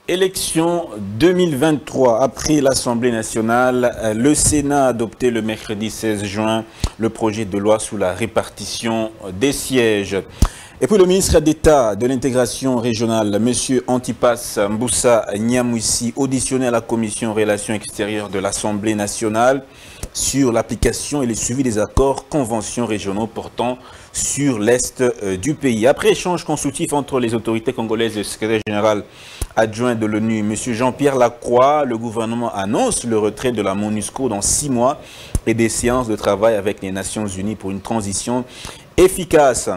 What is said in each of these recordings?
Élection 2023. Après l'Assemblée nationale, le Sénat a adopté le mercredi 16 juin le projet de loi sur la répartition des sièges. Et puis le ministre d'État de l'intégration régionale, M. Antipas Mboussa Nyamouissi, auditionné à la commission relations extérieures de l'Assemblée nationale sur l'application et le suivi des accords conventions régionaux portant sur l'Est du pays. Après échange constructif entre les autorités congolaises et le secrétaire général adjoint de l'ONU, M. Jean-Pierre Lacroix, le gouvernement annonce le retrait de la MONUSCO dans 6 mois et des séances de travail avec les Nations Unies pour une transition efficace.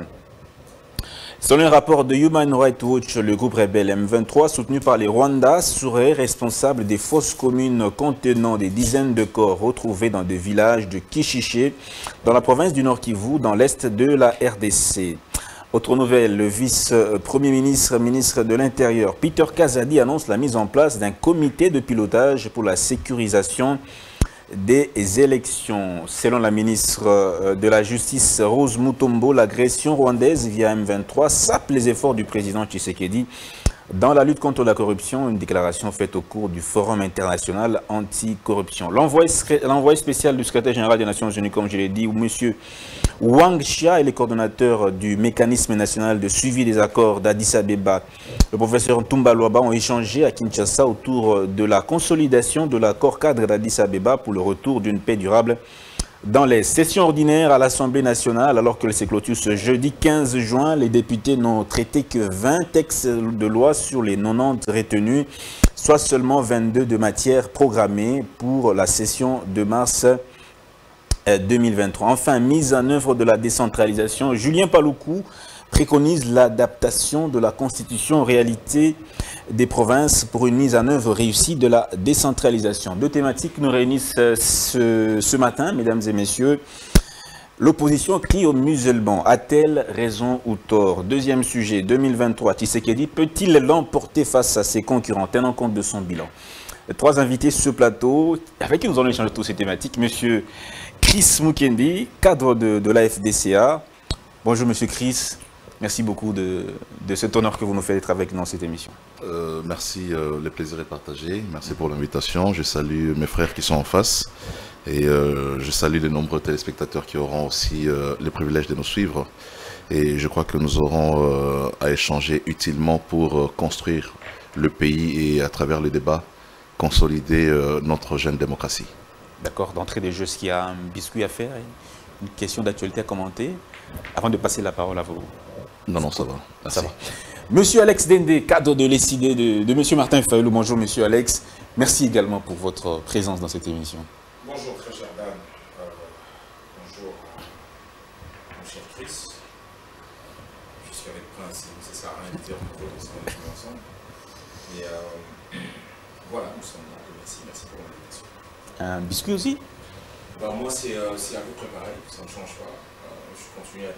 Selon un rapport de Human Rights Watch, le groupe rebelle M23, soutenu par les Rwandais, serait responsable des fosses communes contenant des dizaines de corps retrouvés dans des villages de Kishiché, dans la province du Nord Kivu, dans l'est de la RDC. Autre nouvelle, le vice-premier ministre, ministre de l'Intérieur, Peter Kazadi, annonce la mise en place d'un comité de pilotage pour la sécurisation des élections. Selon la ministre de la Justice, Rose Mutombo, l'agression rwandaise via M23 sape les efforts du président Tshisekedi dans la lutte contre la corruption, une déclaration faite au cours du Forum international anti-corruption. L'envoyé spécial du secrétaire général des Nations Unies, comme je l'ai dit, M. Wang Xia et les coordonnateurs du mécanisme national de suivi des accords d'Addis Abeba, le professeur Ntumba Luaba, ont échangé à Kinshasa autour de la consolidation de l'accord cadre d'Addis Abeba pour le retour d'une paix durable dans les sessions ordinaires à l'Assemblée nationale. Alors que se clôture ce jeudi 15 juin, les députés n'ont traité que 20 textes de loi sur les 90 retenus, soit seulement 22 de matières programmées pour la session de mars 2023. Enfin, mise en œuvre de la décentralisation, Julien Paloukou préconise l'adaptation de la Constitution aux réalités des provinces pour une mise en œuvre réussie de la décentralisation. Deux thématiques nous réunissent ce matin, mesdames et messieurs. L'opposition crie aux musulmans. A-t-elle raison ou tort? Deuxième sujet, 2023. Tshisekedi peut-il l'emporter face à ses concurrents, tenant compte de son bilan? Trois invités sur ce plateau, avec qui nous allons échanger toutes ces thématiques. Monsieur Chris Mukendi, cadre de la FDCA. Bonjour Monsieur Chris. Merci beaucoup de cet honneur que vous nous faites d'être avec nous dans cette émission. Merci, le plaisir est partagé. Merci pour l'invitation. Je salue mes frères qui sont en face et je salue les nombreux téléspectateurs qui auront aussi le privilège de nous suivre. Et je crois que nous aurons à échanger utilement pour construire le pays et à travers le débat, consolider notre jeune démocratie. D'accord, d'entrée des jeux, est-ce qu'il y a un biscuit à faire, une question d'actualité à commenter avant de passer la parole à vous? Non, ça va. Merci. Ça va. Monsieur Alex Dende, cadre de l'ECD de Monsieur Martin Fayoulou. Bonjour Monsieur Alex. Merci également pour votre présence dans cette émission. Bonjour très cher Dan. Bonjour mon cher Chris. Je suis avec Prince, c'est ça, invité en gros ensemble. Et voilà, nous sommes là. Merci pour l'invitation. Un biscuit aussi? Moi c'est à peu près pareil, ça ne change pas. Je continue à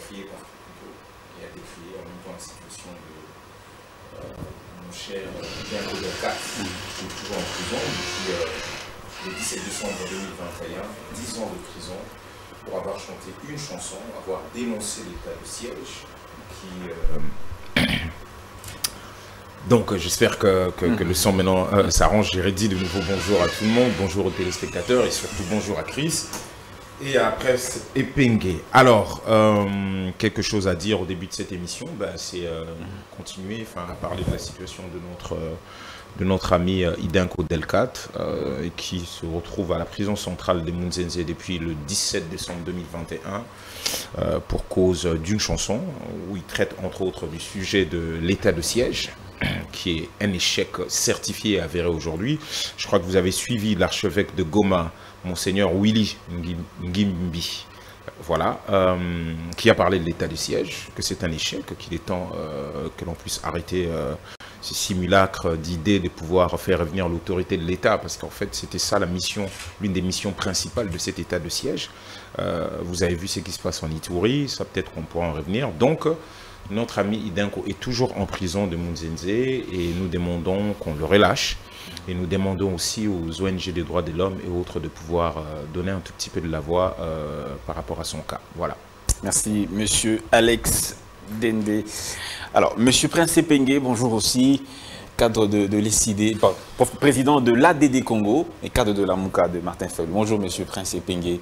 crier partout. Et à décrire en même temps la situation de mon cher Bianco Delcat, qui est toujours en prison depuis le 17 décembre 2021, 10 ans de prison pour avoir chanté une chanson, avoir dénoncé l'état de siège Donc j'espère que le son maintenant s'arrange. J'ai redit de nouveau bonjour à tout le monde, bonjour aux téléspectateurs et surtout bonjour à Chris. Et à Presse Epenge. Alors, quelque chose à dire au début de cette émission, c'est continuer à parler de la situation de notre ami Idenko Delcat, qui se retrouve à la prison centrale de Munzenze depuis le 17 décembre 2021 pour cause d'une chanson où il traite entre autres du sujet de l'état de siège, qui est un échec certifié et avéré aujourd'hui. Je crois que vous avez suivi l'archevêque de Goma, Monseigneur Willy Ngimbi, voilà, qui a parlé de l'état du siège, que c'est un échec, qu'il est temps que l'on puisse arrêter ces simulacres d'idées de pouvoir faire revenir l'autorité de l'État, parce qu'en fait c'était ça la mission, l'une des missions principales de cet état de siège. Vous avez vu ce qui se passe en Ituri, ça peut-être qu'on pourra en revenir. Donc notre ami Idenko est toujours en prison de Munzenze et nous demandons qu'on le relâche. Et nous demandons aussi aux ONG des droits de l'homme et autres de pouvoir donner un tout petit peu de la voix par rapport à son cas. Voilà. Merci, Monsieur Alex Dende. Alors, Monsieur Prince Epenge, bonjour aussi. cadre de l'ICD, président de l'ADD Congo et cadre de la MOUCA de Martin Fayulu. Bonjour, Monsieur Prince Epengue.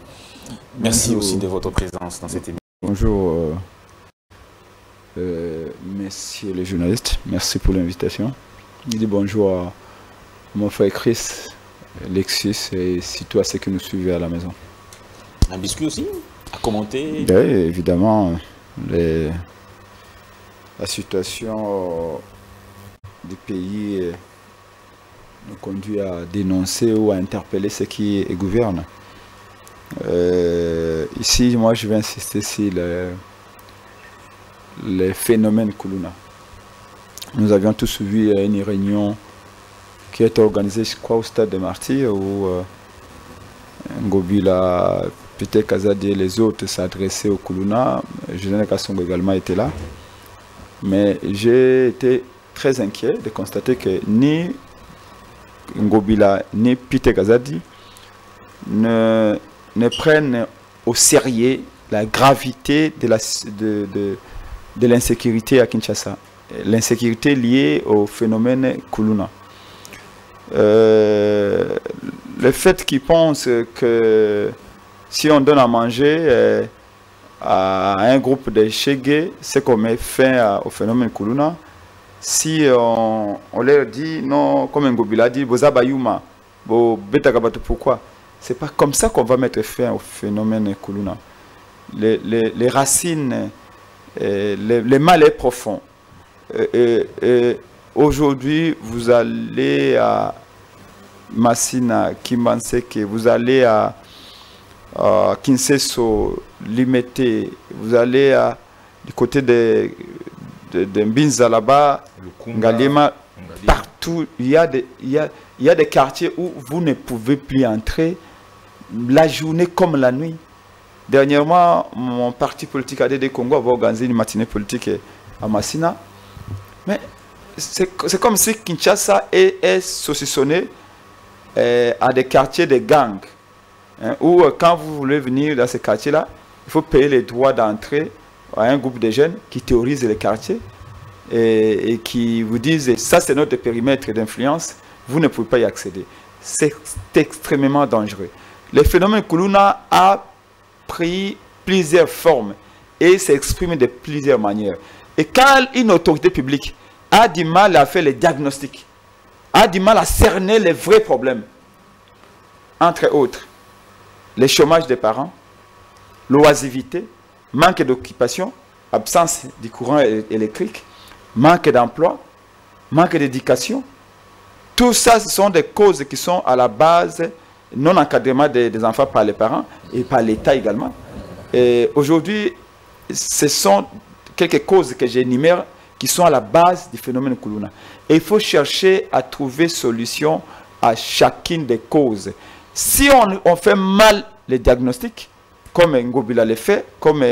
Merci aussi de votre présence dans cette émission. Bonjour, messieurs les journalistes. Merci pour l'invitation. Je dis bonjour à mon frère Chris, Lexus et surtout à ceux qui nous suivent à la maison. Un biscuit aussi à commenter? Oui, évidemment, la situation du pays nous conduit à dénoncer ou à interpeller ceux qui gouvernent. Ici, moi, je vais insister sur les phénomènes Kuluna. Nous avions tous vu une réunion qui est organisée, je crois, au stade de Martyrs, où Ngobila, Peter Kazadi et les autres s'adressaient au Kuluna. Julien Kassongo également était là. Mais j'ai été très inquiet de constater que ni Ngobila ni Peter Kazadi ne prennent au sérieux la gravité de l'insécurité à Kinshasa. L'insécurité liée au phénomène Kuluna. Le fait qu'ils pensent que si on donne à manger à un groupe de Chégué, c'est qu'on met fin au phénomène Kuluna. Si on leur dit, non, comme Ngobila dit, Bozabayuma, pourquoi? C'est pas comme ça qu'on va mettre fin au phénomène Kuluna. Les racines, les mal est profond. Aujourd'hui, vous allez à Massina, Kimbanseke, vous allez à Kinseso, Limete, vous allez du côté de Mbinza là-bas, Ngalema, partout, il y a des quartiers où vous ne pouvez plus entrer la journée comme la nuit. Dernièrement, mon parti politique ADD Congo avait organisé une matinée politique à Massina. Mais c'est comme si Kinshasa est saucissonné à des quartiers de gangs. Hein, où quand vous voulez venir dans ces quartiers-là, il faut payer les droits d'entrée à un groupe de jeunes qui théorisent les quartiers et qui vous disent ça c'est notre périmètre d'influence, vous ne pouvez pas y accéder. C'est extrêmement dangereux. Le phénomène Kuluna a pris plusieurs formes et s'exprime de plusieurs manières. Et quand une autorité publique a du mal à faire les diagnostics, a du mal à cerner les vrais problèmes, entre autres, le chômage des parents, l'oisivité, manque d'occupation, absence du courant électrique, manque d'emploi, manque d'éducation. Tout ça, ce sont des causes qui sont à la base non-encadrement des enfants par les parents et par l'État également. Et aujourd'hui, ce sont quelques causes que j'énumère qui sont à la base du phénomène Kuluna. Et il faut chercher à trouver solution à chacune des causes. Si on fait mal les diagnostics, comme Ngobila le fait, comme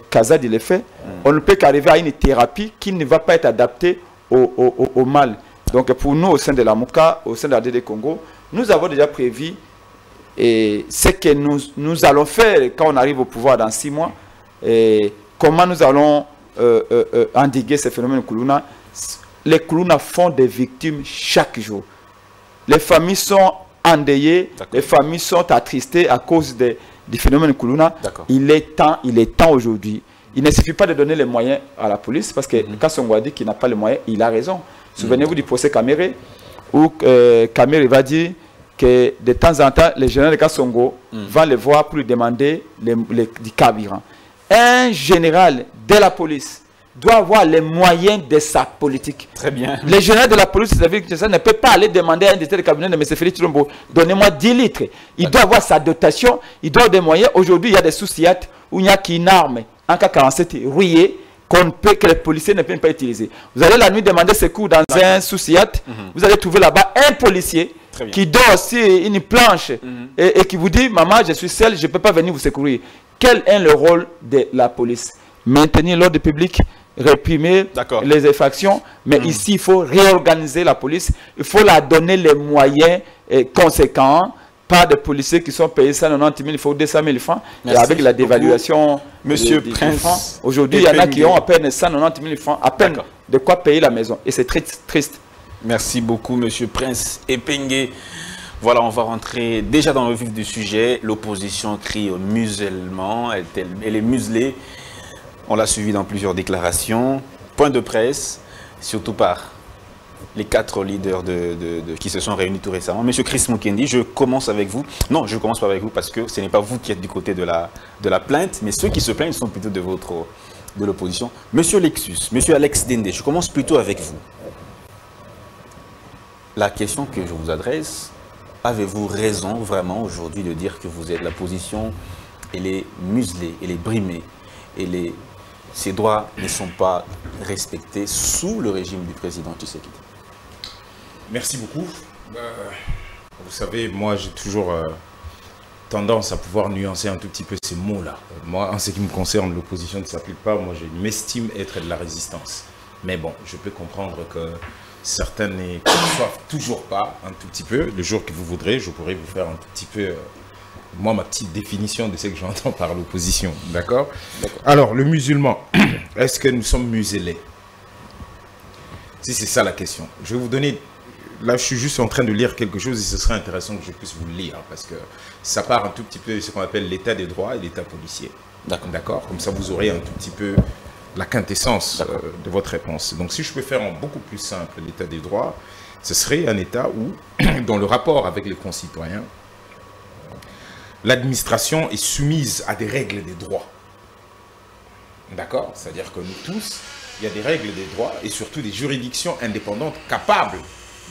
Kazadi le fait, on ne peut qu'arriver à une thérapie qui ne va pas être adaptée au mal. Donc pour nous, au sein de la MOUCA, au sein de la ADD Congo, nous avons déjà prévu ce que nous allons faire quand on arrive au pouvoir dans 6 mois, et comment nous allons endiguer ces phénomènes Kuluna. Les Kuluna font des victimes chaque jour. Les familles sont endeuillées, les familles sont attristées à cause du phénomène Kuluna. Il est temps aujourd'hui. Il ne suffit pas de donner les moyens à la police, parce que quand Songo a dit qu'il n'a pas les moyens, il a raison. Souvenez-vous du procès Kamere, où Kamere va dire que de temps en temps, les généraux de Kassongo vont les voir pour lui demander du carburant. Un général de la police doit avoir les moyens de sa politique. Très bien. Les généraux de la police ne peuvent pas aller demander à un directeur de cabinet de M. Félix Tshilombo, donnez-moi 10 litres. Il doit avoir sa dotation, il doit avoir des moyens. Aujourd'hui, il y a des sous-siat où il n'y a qu'une arme, en cas 47 rouillé, que les policiers ne peuvent pas utiliser. Vous allez la nuit demander secours dans un sous-siat, vous allez trouver là-bas un policier qui dort sur une planche et qui vous dit, maman, je suis seul, je ne peux pas venir vous secourir. Quel est le rôle de la police? Maintenir l'ordre public, réprimer les infractions, mais ici, il faut réorganiser la police, il faut la donner les moyens conséquents, pas de policiers qui sont payés 190 000, il faut 200 000 francs, et avec la dévaluation Monsieur Prince, aujourd'hui, il y en a qui ont à peine 190 000 francs, à peine de quoi payer la maison, et c'est très triste. Merci beaucoup, Monsieur Prince Epenge. Voilà, on va rentrer déjà dans le vif du sujet. L'opposition crie au musulman, elle est muselée. On l'a suivi dans plusieurs déclarations. Point de presse, surtout par les 4 leaders qui se sont réunis tout récemment. Monsieur Chris Mukendi, je commence avec vous. Non, je ne commence pas avec vous parce que ce n'est pas vous qui êtes du côté de la plainte, mais ceux qui se plaignent sont plutôt de l'opposition. Monsieur Lexus, Monsieur Alex Dende, je commence plutôt avec vous. La question que je vous adresse, avez-vous raison vraiment aujourd'hui de dire que vous êtes la position, elle est muselée, elle est brimée, ses droits ne sont pas respectés sous le régime du président Tshisekedi? Merci beaucoup. Vous savez, moi j'ai toujours tendance à pouvoir nuancer un tout petit peu ces mots-là. Moi, en ce qui me concerne, l'opposition ne s'applique pas. Moi, je m'estime être de la résistance. Mais bon, je peux comprendre que certains ne conçoivent toujours pas un tout petit peu. Le jour que vous voudrez, je pourrai vous faire un tout petit peu, moi, ma petite définition de ce que j'entends par l'opposition. D'accord? Alors, le musulman, est-ce que nous sommes muselés? Si c'est ça la question. Je vais vous donner... Là, je suis juste en train de lire quelque chose et ce serait intéressant que je puisse vous le lire parce que ça part un tout petit peu de ce qu'on appelle l'état des droits et l'état policier. D'accord? Comme ça, vous aurez un tout petit peu la quintessence de votre réponse. Donc, si je peux faire en beaucoup plus simple l'état des droits, ce serait un état où, dans le rapport avec les concitoyens, l'administration est soumise à des règles des droits. D'accord? C'est-à-dire que nous tous, il y a des règles des droits et surtout des juridictions indépendantes capables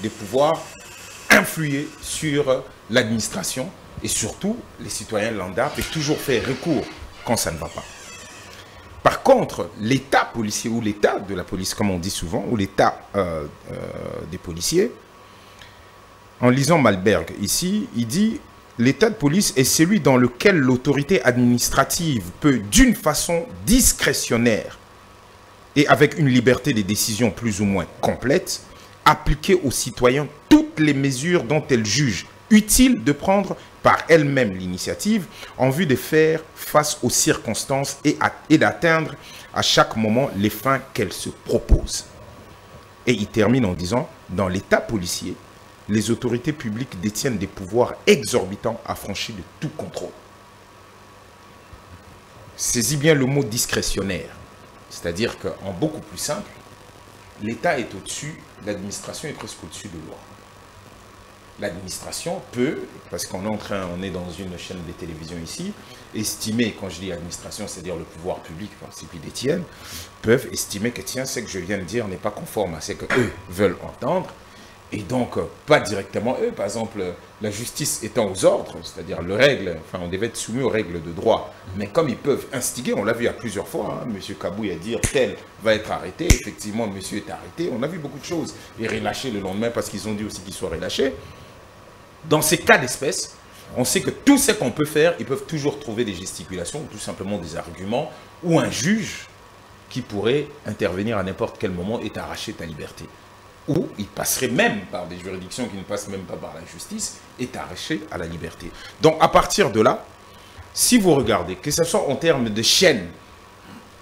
de pouvoir influer sur l'administration et surtout les citoyens lambda peuvent toujours faire recours quand ça ne va pas. Par contre, l'état policier ou l'état de la police, comme on dit souvent, ou l'état des policiers, en lisant Malberg ici, il dit « L'état de police est celui dans lequel l'autorité administrative peut, d'une façon discrétionnaire et avec une liberté de décision plus ou moins complète, appliquer aux citoyens toutes les mesures dont elle juge utile de prendre par elle-même l'initiative en vue de faire face aux circonstances et d'atteindre à chaque moment les fins qu'elle se propose. » Et il termine en disant « Dans l'état policier, les autorités publiques détiennent des pouvoirs exorbitants affranchis de tout contrôle. » Saisis bien le mot discrétionnaire, c'est-à-dire qu'en beaucoup plus simple, l'État est au-dessus, l'administration est presque au-dessus de loi. L'administration peut, parce qu'on est dans une chaîne de télévision ici, estimer, quand je dis administration, c'est-à-dire le pouvoir public, ceux qui détiennent, peuvent estimer que tiens, ce que je viens de dire n'est pas conforme à ce qu'eux veulent entendre, et donc pas directement eux. Par exemple, la justice étant aux ordres, c'est-à-dire les règles, on devait être soumis aux règles de droit, mais comme ils peuvent instiguer, on l'a vu à plusieurs fois, M. Kabouy a dit tel va être arrêté, effectivement monsieur est arrêté, on a vu beaucoup de choses, et relâché le lendemain parce qu'ils ont dit aussi qu'il soit relâché. Dans ces cas d'espèce, on sait que tout ce qu'on peut faire, ils peuvent toujours trouver des gesticulations, ou tout simplement des arguments, ou un juge qui pourrait intervenir à n'importe quel moment et t'arracher ta liberté. Ou il passerait même par des juridictions qui ne passent même pas par la justice et t'arracher à la liberté. Donc à partir de là, si vous regardez, que ce soit en termes de chaînes,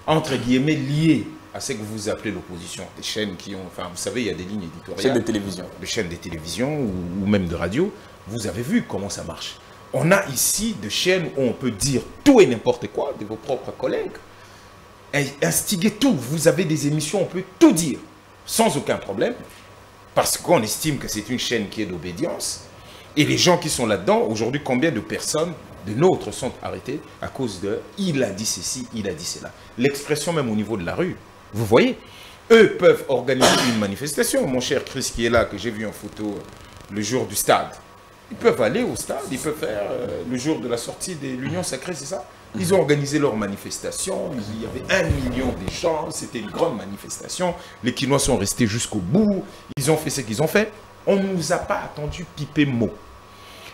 entre guillemets, liées à ce que vous appelez l'opposition, des chaînes qui ont, vous savez, il y a des lignes éditoriales. Chaînes de télévision. Des chaînes de télévision ou même de radio, vous avez vu comment ça marche. On a ici des chaînes où on peut dire tout et n'importe quoi de vos propres collègues. Et instiguer tout. Vous avez des émissions, on peut tout dire sans aucun problème, parce qu'on estime que c'est une chaîne qui est d'obédience. Et les gens qui sont là-dedans, aujourd'hui, combien de personnes, de nôtres, sont arrêtées à cause de « il a dit ceci, il a dit cela ». L'expression même au niveau de la rue, vous voyez, eux peuvent organiser une manifestation. Mon cher Chris qui est là, que j'ai vu en photo le jour du stade, ils peuvent aller au stade, ils peuvent faire le jour de la sortie de l'Union Sacrée, c'est ça? Ils ont organisé leur manifestation, il y avait 1 million de gens, c'était une grande manifestation. Les Kinois sont restés jusqu'au bout, ils ont fait ce qu'ils ont fait. On ne nous a pas attendu piper mot.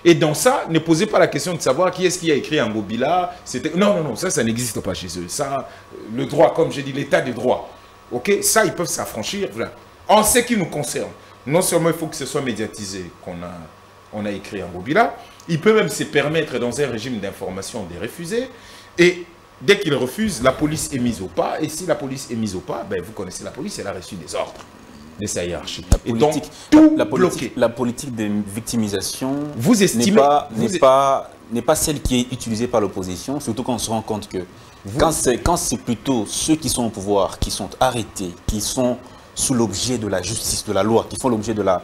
Et dans ça, ne posez pas la question de savoir qui est-ce qui a écrit Ngobila. Non, non, non, ça n'existe pas chez eux. Ça, le droit, comme j'ai dit, l'état des droits. Ok, ça, ils peuvent s'affranchir. Voilà. En ce qui nous concerne, non seulement il faut que ce soit médiatisé qu'on a écrit Ngobila, il peut même se permettre dans un régime d'information de refuser. Et dès qu'il refuse, la police est mise au pas. Et si la police est mise au pas, ben, vous connaissez la police, elle a reçu des ordres. de sa hiérarchie. Et donc, tout la politique de victimisation vous estimez, n'est pas celle qui est utilisée par l'opposition, surtout quand on se rend compte que quand c'est plutôt ceux qui sont au pouvoir, qui sont arrêtés, qui sont sous l'objet de la justice, de la loi, qui font l'objet de la...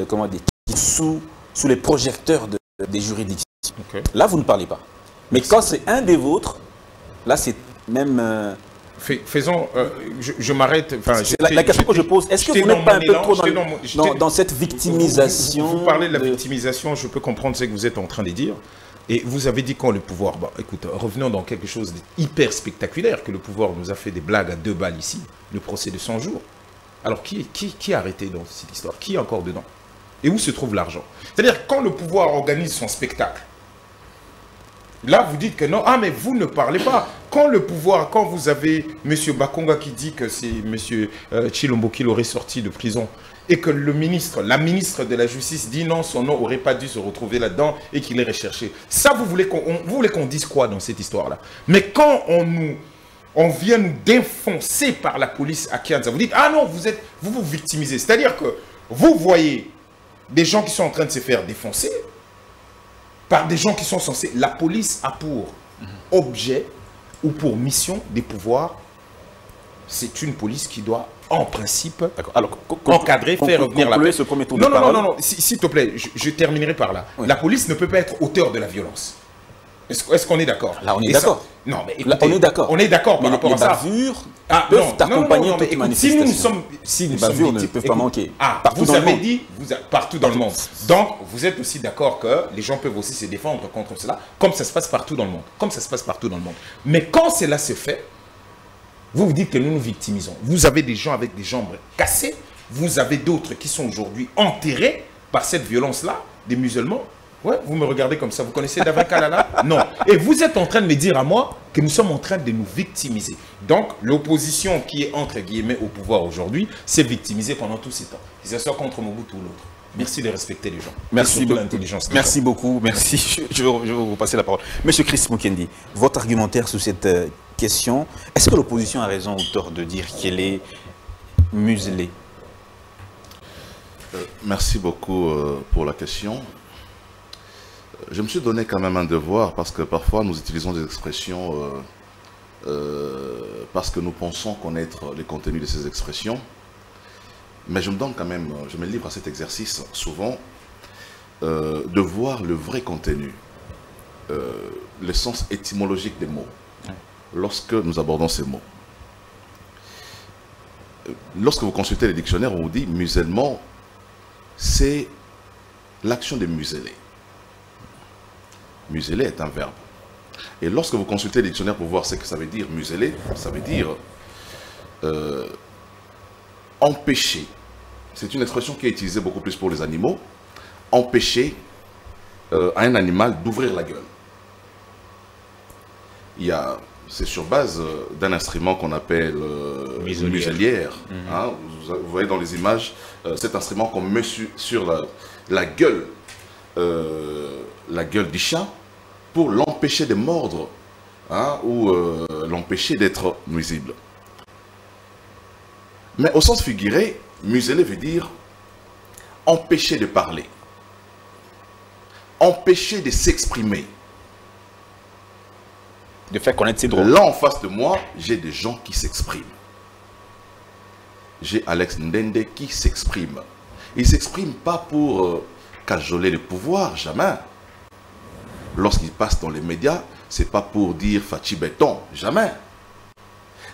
comment dire, qui sont sous les projecteurs des juridictions. Okay. Là, vous ne parlez pas. Mais quand c'est un des vôtres, là, c'est même... Faisons... je m'arrête... La question que je pose, est-ce que vous n'êtes pas un peu trop dans cette victimisation? Vous parlez de la victimisation, je peux comprendre ce que vous êtes en train de dire. Et vous avez dit quand le pouvoir... Bon, écoute, revenons dans quelque chose d'hyper spectaculaire, que le pouvoir nous a fait des blagues à 2 balles ici, le procès de 100 jours. Alors, qui est arrêté dans cette histoire? Qui est encore dedans? Et où se trouve l'argent? C'est-à-dire, quand le pouvoir organise son spectacle, là, vous dites que non, ah, mais vous ne parlez pas. Quand le pouvoir, quand vous avez M. Bakonga qui dit que c'est M. Chilombo qui l'aurait sorti de prison, et que la ministre de la Justice dit non, son nom n'aurait pas dû se retrouver là-dedans et qu'il est recherché. Ça, vous voulez qu'on dise quoi dans cette histoire-là? Mais quand on vient nous défoncer par la police à Kianza, vous dites, ah non, vous vous victimisez. C'est-à-dire que vous voyez des gens qui sont en train de se faire défoncer par des gens qui sont censés... La police a pour objet ou pour mission des pouvoirs, c'est une police qui doit, en principe, encadrer, faire revenir la paix. Ce premier tour de parole. Non, s'il te plaît, je terminerai par là. Oui. La police ne peut pas être auteur de la violence. Est-ce qu'on est d'accord? Là, on est d'accord. Non, mais écoutez, là, on est d'accord. On est d'accord par rapport à ça. Les bavures peuvent accompagner toute manifestation. Si nous bavures ne peuvent pas manquer. Vous avez dit partout dans le monde. Donc, vous êtes aussi d'accord que les gens peuvent aussi se défendre contre cela, comme ça se passe partout dans le monde. Mais quand cela se fait, vous dites que nous nous victimisons. Vous avez des gens avec des jambes cassées. Vous avez d'autres qui sont aujourd'hui enterrés par cette violence-là, des musulmans. Ouais, vous me regardez comme ça. Vous connaissez David Kalala? Non. Et vous êtes en train de me dire à moi que nous sommes en train de nous victimiser. Donc, l'opposition qui est entre guillemets au pouvoir aujourd'hui s'est victimisée pendant tous ces temps. Que ce soit contre Mobutu ou l'autre. Merci de respecter les gens. Merci beaucoup. L'intelligence. Merci beaucoup. Merci. Je vais vous passer la parole. Monsieur Chris Mukendi, votre argumentaire sur cette question, est-ce que l'opposition a raison ou tort de dire qu'elle est muselée? Merci beaucoup pour la question. Je me suis donné quand même un devoir parce que parfois nous utilisons des expressions parce que nous pensons connaître les contenus de ces expressions. Mais je me donne quand même, je me livre à cet exercice souvent de voir le vrai contenu, le sens étymologique des mots, lorsque nous abordons ces mots. Lorsque vous consultez les dictionnaires, on vous dit musellement, c'est l'action de museler. Museler est un verbe. Et lorsque vous consultez le dictionnaire pour voir ce que ça veut dire museler, ça veut dire empêcher. C'est une expression qui est utilisée beaucoup plus pour les animaux. Empêcher à un animal d'ouvrir la gueule. C'est sur base d'un instrument qu'on appelle une muselière. Hein, vous voyez dans les images cet instrument qu'on met sur la gueule du chat pour l'empêcher de mordre, hein, ou l'empêcher d'être nuisible. Mais au sens figuré, museler veut dire empêcher de parler, empêcher de s'exprimer, de faire connaître ses droits. Là en face de moi, j'ai des gens qui s'expriment. J'ai Alex Ndende qui s'exprime. Il ne s'exprime pas pour cajoler le pouvoir, jamais. Lorsqu'il passe dans les médias, ce n'est pas pour dire Fachi Béton, jamais.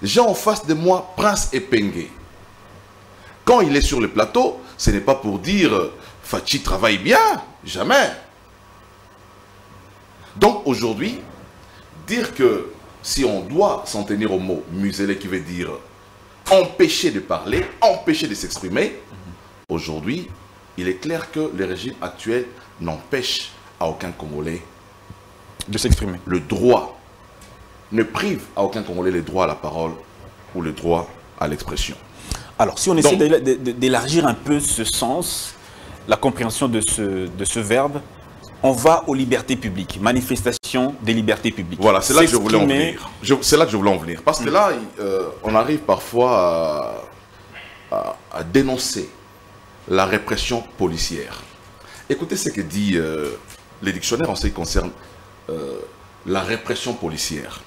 J'ai en face de moi Prince Epengue. Quand il est sur le plateau, ce n'est pas pour dire Fachi travaille bien, jamais. Donc aujourd'hui, dire que si on doit s'en tenir au mot museler qui veut dire empêcher de parler, empêcher de s'exprimer, aujourd'hui, il est clair que le régime actuel n'empêche à aucun Congolais de s'exprimer. Le droit ne prive à aucun Congolais le droit à la parole ou le droit à l'expression. Alors, si on essaie d'élargir un peu ce sens, la compréhension de ce verbe, on va aux libertés publiques, manifestation des libertés publiques. Voilà, c'est là que je voulais en venir. C'est là que je voulais en venir. Parce que là, on arrive parfois à dénoncer la répression policière. Écoutez ce que dit les dictionnaires en ce qui concerne la répression policière.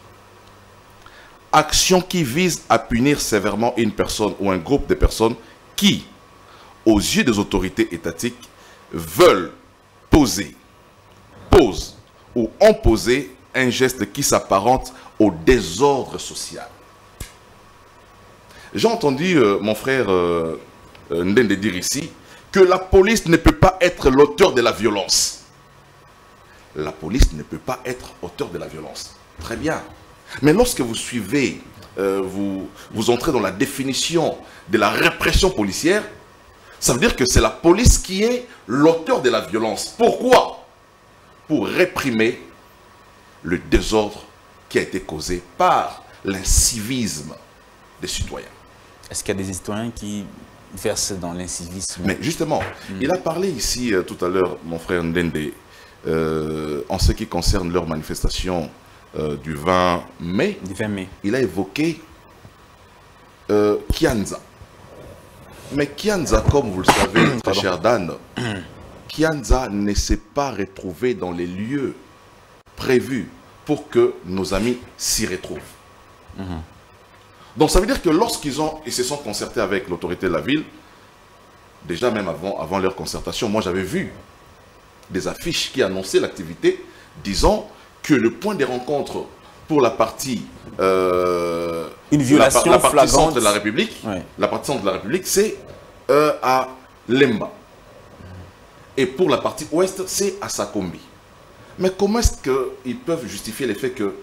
Action qui vise à punir sévèrement une personne ou un groupe de personnes qui, aux yeux des autorités étatiques, veulent posent ou imposer un geste qui s'apparente au désordre social. J'ai entendu mon frère Ndende dire ici que la police ne peut pas être l'auteur de la violence. La police ne peut pas être auteur de la violence. Très bien. Mais lorsque vous suivez, vous entrez dans la définition de la répression policière, ça veut dire que c'est la police qui est l'auteur de la violence. Pourquoi? Pour réprimer le désordre qui a été causé par l'incivisme des citoyens. Est-ce qu'il y a des citoyens qui versent dans l'incivisme? Mais justement, il a parlé ici tout à l'heure, mon frère Ndende, en ce qui concerne leur manifestation du 20 mai. Du 20 mai. Il a évoqué Kianza. Mais Kianza, comme vous le savez, très cher Dan, Kianza ne s'est pas retrouvé dans les lieux prévus pour que nos amis s'y retrouvent. Donc ça veut dire que lorsqu'ils se sont concertés avec l'autorité de la ville, déjà même avant leur concertation, moi j'avais vu des affiches qui annonçaient l'activité, disant que le point de rencontre pour la partie une violation la partie centre de la République, la partie centre de la République, c'est à Lemba. Et pour la partie ouest, c'est à Sakombi. Mais comment est-ce qu'ils peuvent justifier le fait que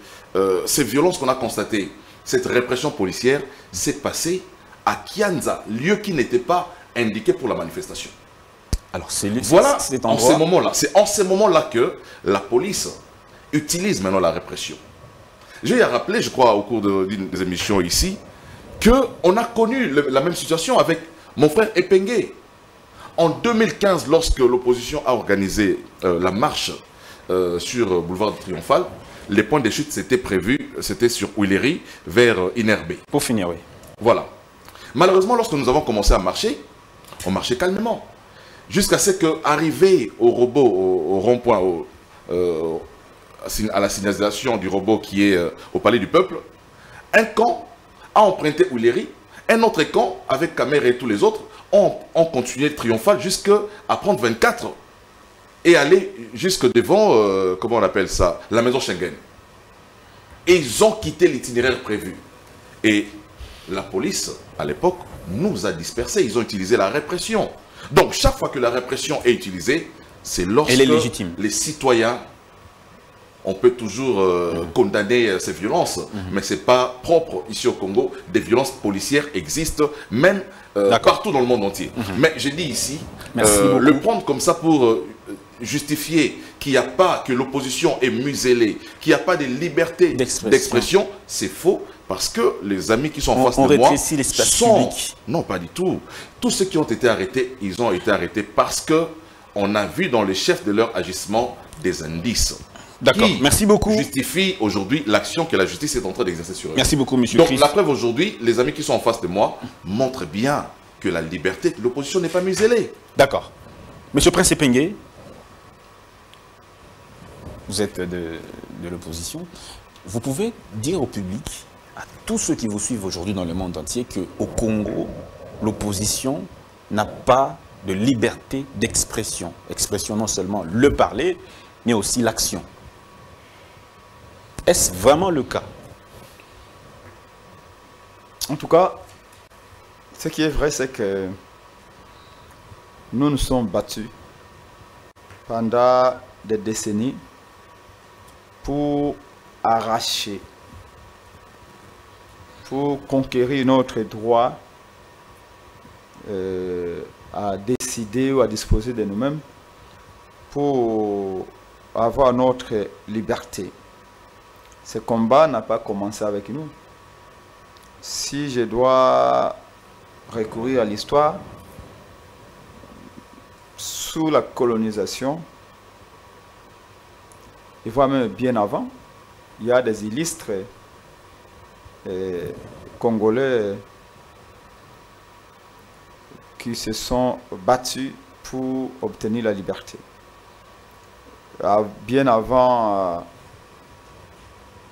ces violences qu'on a constatées, cette répression policière, s'est passée à Kianza, lieu qui n'était pas indiqué pour la manifestation? Alors voilà, en ces moments-là, c'est en ces moments-là que la police utilise maintenant la répression. J'ai rappelé, je crois, au cours d'une des émissions ici, qu'on a connu la même situation avec mon frère Epengue. En 2015, lorsque l'opposition a organisé la marche sur Boulevard Triomphal, les points de chute c'était prévu, c'était sur Ouileri vers Inerbé. Pour finir, oui. Voilà. Malheureusement, lorsque nous avons commencé à marcher, on marchait calmement. Jusqu'à ce qu'arrivé au robot, au rond-point, à la signalisation du robot qui est au Palais du Peuple, un camp a emprunté Ouileri, un autre camp, avec Caméra et tous les autres, ont continué triomphal jusqu'à prendre 24 et aller jusque devant, comment on appelle ça, la maison Schengen. Et ils ont quitté l'itinéraire prévu. Et la police, à l'époque, nous a dispersés. Ils ont utilisé la répression. Donc, chaque fois que la répression est utilisée, c'est lorsque les citoyens, on peut toujours condamner ces violences, mais ce n'est pas propre ici au Congo. Des violences policières existent, même partout dans le monde entier. Mais j'ai dit ici, le prendre comme ça pour justifier qu'il n'y a pas, que l'opposition est muselée, qu'il n'y a pas de liberté d'expression, c'est faux. Parce que les amis qui sont en face de moi sont... Non, pas du tout. Tous ceux qui ont été arrêtés, ils ont été arrêtés parce qu'on a vu dans les chefs de leur agissement des indices. D'accord, merci beaucoup. Justifie aujourd'hui l'action que la justice est en train d'exercer sur eux. Merci beaucoup, monsieur. Donc la preuve aujourd'hui, les amis qui sont en face de moi montrent bien que la liberté de l'opposition n'est pas muselée. D'accord. Monsieur Prince Epengue, vous êtes de l'opposition. Vous pouvez dire au public, à tous ceux qui vous suivent aujourd'hui dans le monde entier, qu'au Congo, l'opposition n'a pas de liberté d'expression. Expression non seulement le parler, mais aussi l'action. Est-ce vraiment le cas? En tout cas, ce qui est vrai, c'est que nous nous sommes battus pendant des décennies pour arracher, pour conquérir notre droit à décider ou à disposer de nous-mêmes, pour avoir notre liberté. Ce combat n'a pas commencé avec nous. Si je dois recourir à l'histoire, sous la colonisation, et voire même bien avant, il y a des illustres Congolais qui se sont battus pour obtenir la liberté. Bien avant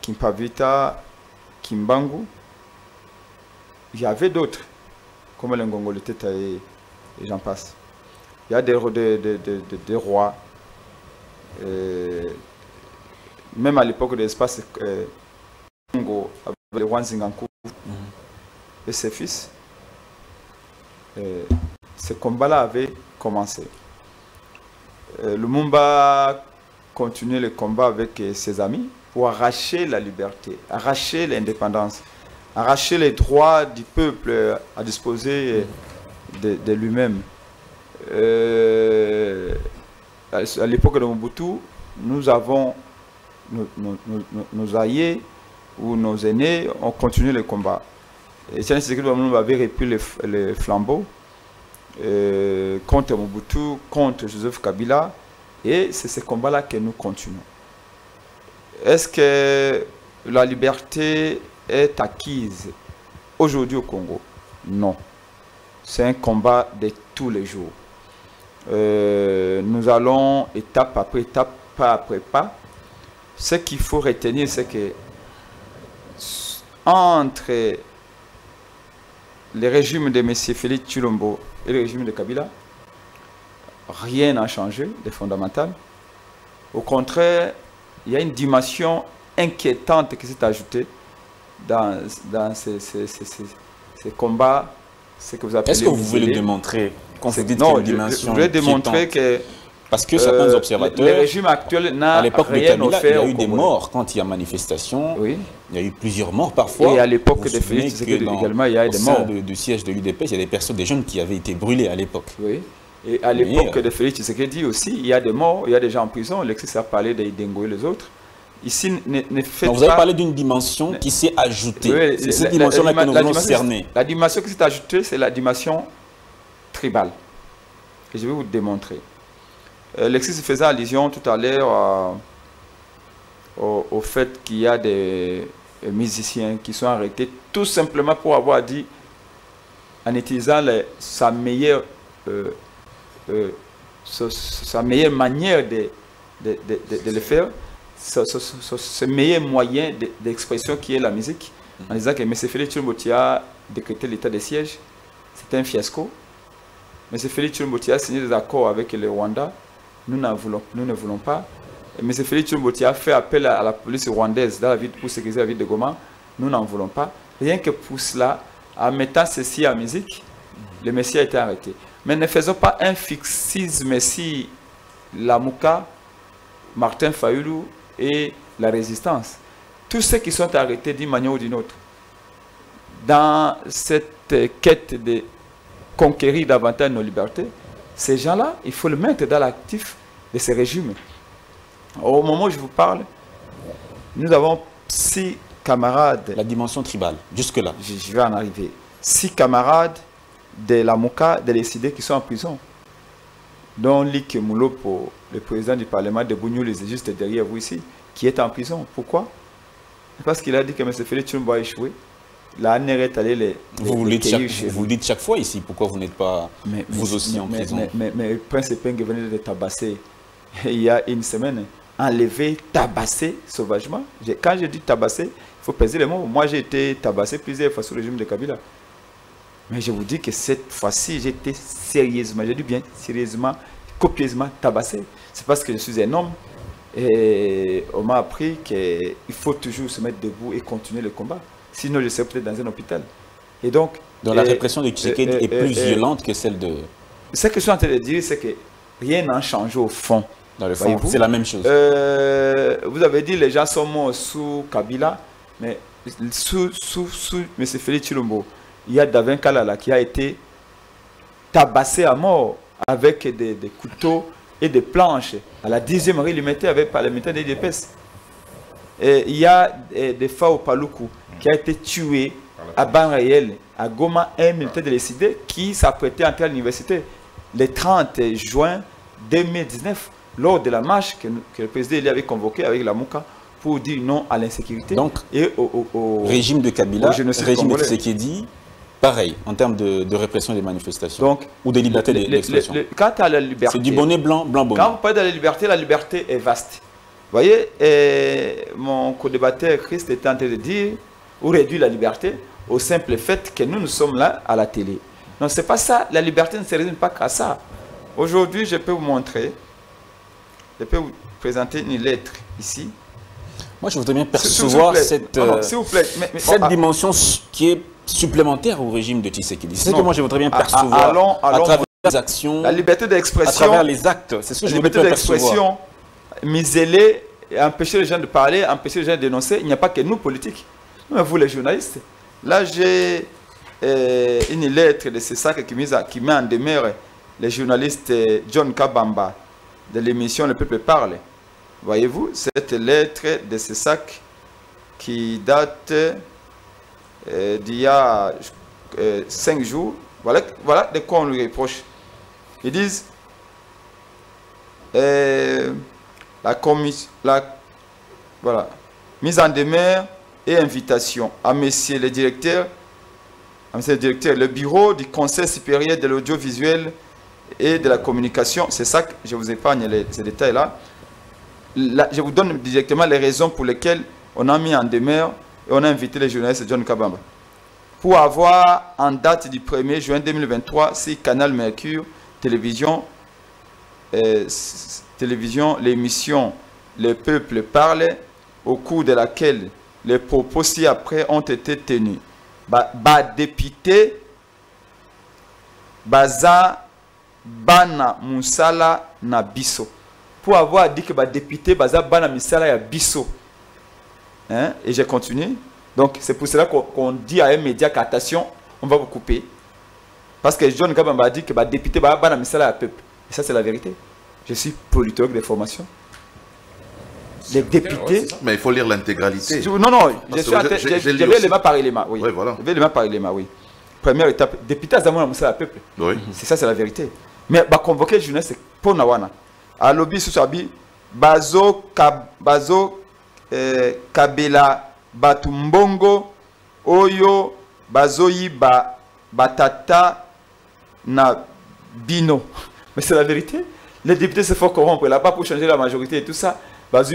Kimpavita, Kimbangu, il y avait d'autres, comme le Ngongolo Teta et j'en passe. Il y a des rois, même à l'époque de l'espace Congo, avec les rois Nzingankou et ses fils. Ce combat-là avait commencé. Lumumba continuait le combat avec ses amis pour arracher la liberté, arracher l'indépendance, arracher les droits du peuple à disposer de lui-même. À l'époque de Mobutu, nous avons nos aïeux ou nos aînés ont continué le combat. Et Etienne Tshisekedi Tshilombo avait repris les flambeaux contre Mobutu, contre Joseph Kabila, et c'est ce combat-là que nous continuons. Est-ce que la liberté est acquise aujourd'hui au Congo? Non. C'est un combat de tous les jours. Nous allons étape après étape, pas après pas. Ce qu'il faut retenir, c'est que entre le régime de M. Félix Tshilombo et le régime de Kabila, rien n'a changé de fondamental. Au contraire, il y a une dimension inquiétante qui s'est ajoutée dans ces combats. Est-ce que vous voulez le démontrer quand vous dites non, qu'il y a une dimension je voulais démontrer que parce que certains observateurs, le régime actuel n'a rien offert. Il y a eu des morts quand il y a manifestation. Oui. Il y a eu plusieurs morts parfois. Et à l'époque de Félix Tshisekedi également, il y a eu des morts. Du siège de l'UDPS, il y a des personnes, des jeunes qui avaient été brûlés à l'époque. Oui. Et à l'époque de Félix Tshisekedi aussi, il y a des morts, il y a des gens en prison. Alexis a parlé des Dengo et les autres. Ici, ne faites vous avez parlé d'une dimension qui s'est ajoutée. Oui, c'est cette dimension-là que nous voulons cerner. La dimension qui s'est ajoutée, c'est la dimension tribale. Et je vais vous démontrer. Alexis faisait allusion tout à l'heure au fait qu'il y a des musiciens qui sont arrêtés tout simplement pour avoir dit, en utilisant sa meilleure manière de le faire, ce meilleur moyen d'expression qui est la musique, en disant que M. Félix Tshilombo a décrété l'état de siège. C'était un fiasco. M. Félix Tshilombo a signé des accords avec le Rwanda. Nous ne voulons pas. M. Félix Tshilombo a fait appel à la police rwandaise pour sécuriser la ville de Goma. Nous n'en voulons pas. Rien que pour cela, en mettant ceci en musique, le Messie a été arrêté. Mais ne faisons pas un fixisme si Lamuka, Martin Fayulu et la résistance. Tous ceux qui sont arrêtés d'une manière ou d'une autre, dans cette quête de conquérir davantage nos libertés, ces gens-là, il faut le mettre dans l'actif de ces régimes. Au moment où je vous parle, nous avons 6 camarades. La dimension tribale, jusque-là. Je vais en arriver. 6 camarades de la Mouka, de l'ECD qui sont en prison. Dont Lik Moulopo, le président du Parlement de Bougnou, les juste derrière vous ici, qui est en prison. Pourquoi? Parce qu'il a dit que M. Félix Tshilombo a échoué. La ANR est allée les vous le dites chaque fois ici. Pourquoi vous n'êtes pas vous aussi en prison? Mais le prince Epenge venait de tabasser il y a une semaine. Enlevé, tabassé sauvagement. Quand je dis tabasser, il faut peser les mots. Moi, j'ai été tabassé plusieurs fois sous le régime de Kabila. Mais je vous dis que cette fois-ci, j'ai été sérieusement, je dis bien sérieusement, copieusement tabassé. C'est parce que je suis un homme et on m'a appris qu'il faut toujours se mettre debout et continuer le combat. Sinon, je serais peut-être dans un hôpital. Et donc la répression de Tshisekedi est plus violente que celle de... Ce que je suis en train de dire, c'est que rien n'a changé au fond. Dans le fond, c'est la même chose. Vous avez dit que les gens sont morts sous Kabila, mais sous M. Félix Tshilombo, il y a Davin Kalala qui a été tabassé à mort avec des couteaux et des planches à la 10e rue limitée par les militaires de l'UDPS. Il y a des Fao Paluku qui a été tué à Banrayel, à Goma, un militaire de l'ECD qui s'apprêtait à entrer à l'université le 30 juin 2019, lors de la marche que le président avait convoquée avec la Mouka pour dire non à l'insécurité. Donc, et au régime de Kabila, régime de Tshisekedi, Pareil, en termes de répression des manifestations. Donc, ou de liberté d'expression. Quant à la liberté... C'est du bonnet blanc, blanc bonnet. Quand vous parlez de la liberté est vaste. Vous voyez, mon co-débatteur Christ était en train de dire, ou réduire la liberté au simple fait que nous sommes là à la télé. Non, c'est pas ça. La liberté ne se résume pas qu'à ça. Aujourd'hui, je peux vous montrer, je peux vous présenter une lettre ici. Moi, je voudrais bien percevoir cette dimension qui est supplémentaire au régime de Tshisekedi. C'est ce que moi, je voudrais bien percevoir à travers les actions, la liberté d'expression, à travers les actes. C'est ce que je voudrais bien percevoir. Miseler, empêcher les gens de parler, empêcher les gens de dénoncer. Il n'y a pas que nous, politiques. Mais vous, les journalistes. Là, j'ai une lettre de CESAC qui met en demeure les journalistes John Kabamba de l'émission Le Peuple Parle. Voyez-vous, cette lettre de CESAC qui date d'il y a 5 jours. Voilà de quoi on lui reproche. Ils disent mise en demeure et invitation à messieurs les directeurs, le bureau du Conseil supérieur de l'audiovisuel et de la communication. C'est ça que je vous épargne ces détails-là. Je vous donne directement les raisons pour lesquelles on a mis en demeure et on a invité les journalistes John Kabamba. Pour avoir en date du 1er juin 2023, sur Canal Mercure, télévision, l'émission Le Peuple Parle, au cours de laquelle les propos ci-après ont été tenus. Député Baza Bana Moussala Nabiso. Pour avoir dit que député Baza Bana Moussala Nabiso. Hein? Et j'ai continué. Donc c'est pour cela qu'on dit à un média qu'attention, on va vous couper. Parce que John Kabamba a dit que député Bana Moussala à peuple. Et ça c'est la vérité. Je suis politologue de formation. Les députés... Mais il faut lire l'intégralité. Non, je vais les mains par élément. Oui, voilà. Je vais les mains par élément, oui. Première étape, député Azamona Moussa à peuple. Oui. C'est ça, c'est la vérité. Mais convoquer les journalistes, c'est pour Nawana. À lobby sous Sabi, Bazo Kabela Batumbongo, Oyo, Bazoyi Batata na Bino. Mais c'est la vérité. Les députés se font corrompre là-bas pour changer la majorité et tout ça. Ça c'est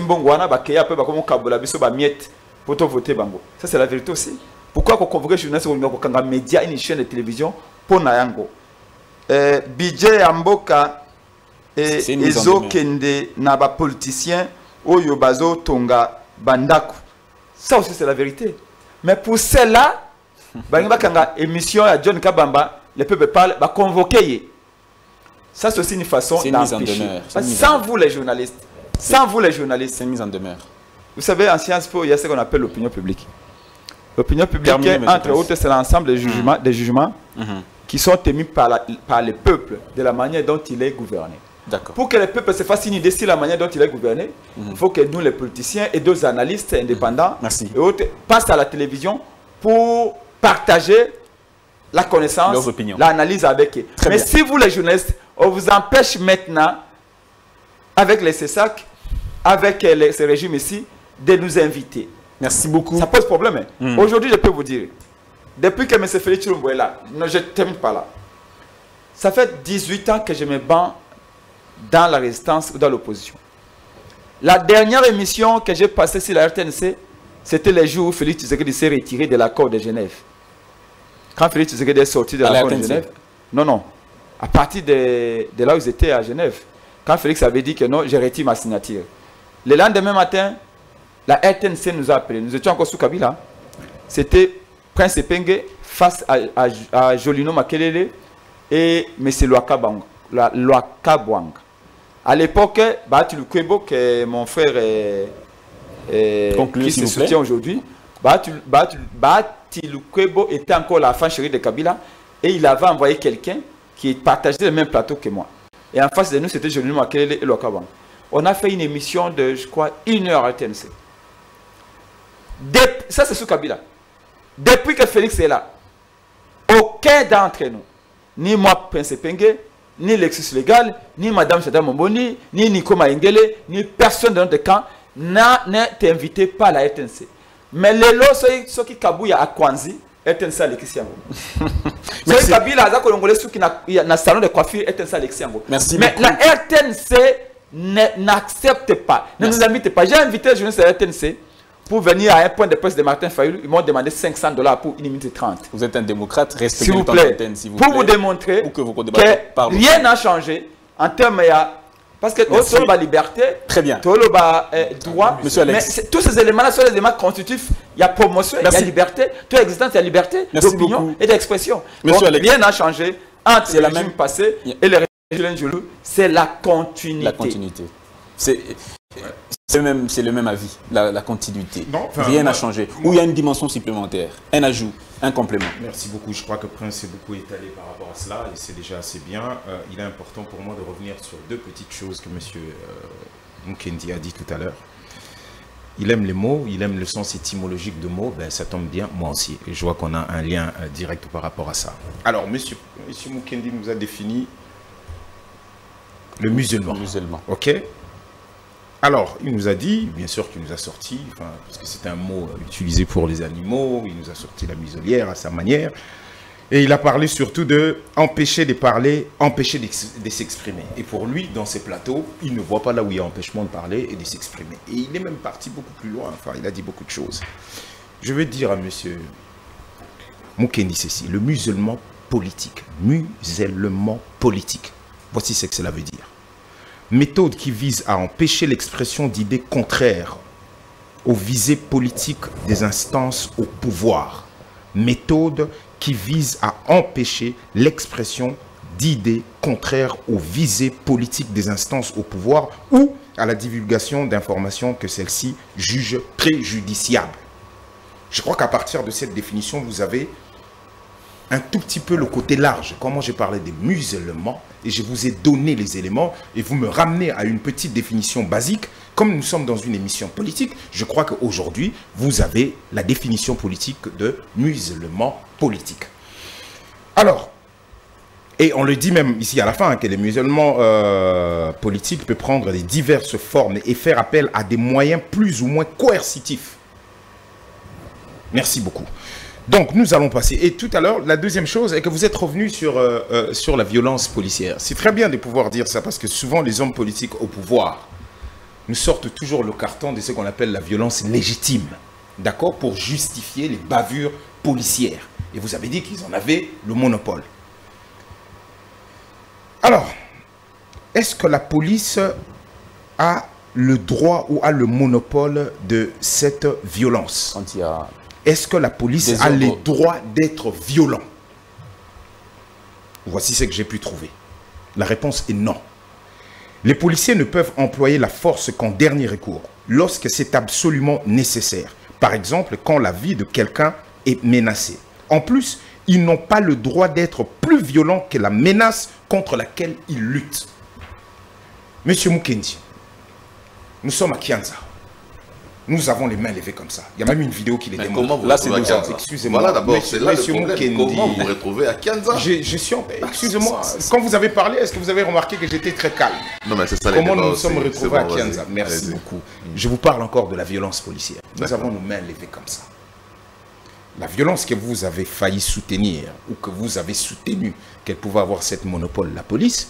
la vérité aussi. Pourquoi qu'on convoque les journalistes pour un média, une chaîne de télévision pour Nayango? Budget Amboka et Ezo Kende Naba politicien Oyo Bazo Tonga Bandaku. Ça aussi c'est la vérité. Mais pour cela, émission à John Kabamba, le peuple parle, va convoquer. Ça c'est aussi une façon d'empêcher. Sans vous les journalistes. Sans vous les journalistes. C'est mise en demeure. Vous savez, en Sciences Po, il y a ce qu'on appelle l'opinion publique. L'opinion publique, entre autres, c'est l'ensemble des jugements, qui sont émis par le peuple de la manière dont il est gouverné. Pour que le peuple se fasse une idée sur la manière dont il est gouverné, il faut que nous, les politiciens et d'autres analystes indépendants et autres, passent à la télévision pour partager la connaissance, l'analyse avec eux. Mais si vous, les journalistes, on vous empêche maintenant, avec les CESAC, avec ce régime ici, de nous inviter. Merci beaucoup. Ça pose problème. Aujourd'hui, je peux vous dire, depuis que M. Félix Chilombo est là, non, je ne termine pas là. Ça fait 18 ans que je me bats dans la résistance ou dans l'opposition. La dernière émission que j'ai passée sur la RTNC, c'était les jours où Félix Tshisekedi s'est retiré de l'accord de Genève. Quand Félix Tshisekedi est sorti de l'accord de Genève, non, à partir de là où ils étaient à Genève, quand Félix avait dit que non, j'ai retiré ma signature. Le lendemain matin, la RTNC nous a appelés. Nous étions encore sous Kabila. C'était Prince Epenge face à Jolino Makelele et M. Loakabwang. À l'époque, Bahati Lukwebo, que mon frère qui se soutient aujourd'hui, Bahati Lukwebo était encore la femme chérie de Kabila et il avait envoyé quelqu'un qui partageait le même plateau que moi. Et en face de nous, c'était Jolino Makelele et Loakabwang. On a fait une émission de, je crois, 1 heure à TNC. Ça, c'est sous Kabila. Depuis que Félix est là, aucun d'entre nous, ni moi, Prince Epenge, ni Lexus Légal, ni Madame Chada Momboni, ni Nico Maengele, ni personne de notre camp n'est invité par la RTNC. Mais les lots, ceux qui kabouillent à Kwanzi, RTNC Alexis Yango. C'est Kabila aza congolais qui na salon de coiffure RTNC Alexis Yango. Merci mais beaucoup. la RTNC n'accepte pas, ne nous invite pas. J'ai invité les journalistes de la RTNC pour venir à un point de presse de Martin Fayulu. Ils m'ont demandé $500 pour 1 minute 30. Vous êtes un démocrate, respectez S'il vous le temps plaît, d'antenne, s'il vous pour plaît. vous démontrer Pour que vos que débatteurs rien n'a changé en termes de... Parce que Merci. tout le liberté, Très bien. tout le droit, Monsieur Alex. mais tous ces éléments-là sont les éléments constitutifs. Il y a promotion, il y a Merci. liberté, toute existence, il y a liberté Merci d'opinion beaucoup. et d'expression. Monsieur Donc, Alex. rien n'a changé entre C'est le la régime même- passé Yeah. et le régime Jolou. C'est la continuité. La continuité. C'est le même avis, la continuité. Non, enfin, Rien n'a moi- changé. Ou il y a une dimension supplémentaire, un ajout, un complément. Merci beaucoup. Je crois que Prince s'est beaucoup étalé par rapport à cela et c'est déjà assez bien. Il est important pour moi de revenir sur deux petites choses que M. Mukendi a dit tout à l'heure. Il aime les mots, il aime le sens étymologique de mots, ben, ça tombe bien, moi aussi. Et je vois qu'on a un lien direct par rapport à ça. Alors, M. Mukendi nous a défini le musulman. Musulman. Ok. Alors, il nous a dit, bien sûr qu'il nous a sorti, enfin, parce que c'est un mot utilisé pour les animaux, il nous a sorti la muselière à sa manière, et il a parlé surtout de empêcher de parler, empêcher de s'exprimer. Et pour lui, dans ces plateaux, il ne voit pas là où il y a empêchement de parler et de s'exprimer. Et il est même parti beaucoup plus loin, enfin, il a dit beaucoup de choses. Je vais dire à M. Mukendi ceci, le musulman politique, musulman politique, voici ce que cela veut dire. Méthode qui vise à empêcher l'expression d'idées contraires aux visées politiques des instances au pouvoir. Méthode qui vise à empêcher l'expression d'idées contraires aux visées politiques des instances au pouvoir ou à la divulgation d'informations que celles-ci jugent préjudiciables. Je crois qu'à partir de cette définition, vous avez un tout petit peu le côté large. Comment j'ai parlé des musulmans et je vous ai donné les éléments et vous me ramenez à une petite définition basique. Comme nous sommes dans une émission politique, je crois qu'aujourd'hui, vous avez la définition politique de musulman politique. Alors, et on le dit même ici à la fin, que les musulmans politiques peuvent prendre des diverses formes et faire appel à des moyens plus ou moins coercitifs. Merci beaucoup. Donc, nous allons passer. Et tout à l'heure, la deuxième chose est que vous êtes revenu sur la violence policière. C'est très bien de pouvoir dire ça parce que souvent, les hommes politiques au pouvoir nous sortent toujours le carton de ce qu'on appelle la violence légitime. D'accord? Pour justifier les bavures policières. Et vous avez dit qu'ils en avaient le monopole. Alors, est-ce que la police a le droit ou a le monopole de cette violence? Quand il y a... Est-ce que la police a le droit d'être violent? Voici ce que j'ai pu trouver. La réponse est non. Les policiers ne peuvent employer la force qu'en dernier recours, lorsque c'est absolument nécessaire. Par exemple, quand la vie de quelqu'un est menacée. En plus, ils n'ont pas le droit d'être plus violents que la menace contre laquelle ils luttent. Monsieur Mukendi, nous sommes à Kianza. Nous avons les mains levées comme ça. Il y a même une vidéo qui les démontre. Comment vous Là, retrouvez c'est à Kianza? Excusez-moi. Voilà d'abord, c'est là le Monsieur problème. Mukendi. Comment vous vous retrouvez à Kianza? Je suis en... Excusez-moi, quand vous avez parlé, est-ce que vous avez remarqué que j'étais très calme? Non, mais c'est ça les Comment débats nous nous aussi. sommes C'est retrouvés à bon, Kianza? vas-y. Merci Allez-y. beaucoup. Je vous parle encore de la violence policière. Nous D'accord. avons nos mains levées comme ça. La violence que vous avez failli soutenir ou que vous avez soutenu qu'elle pouvait avoir cette monopole, la police,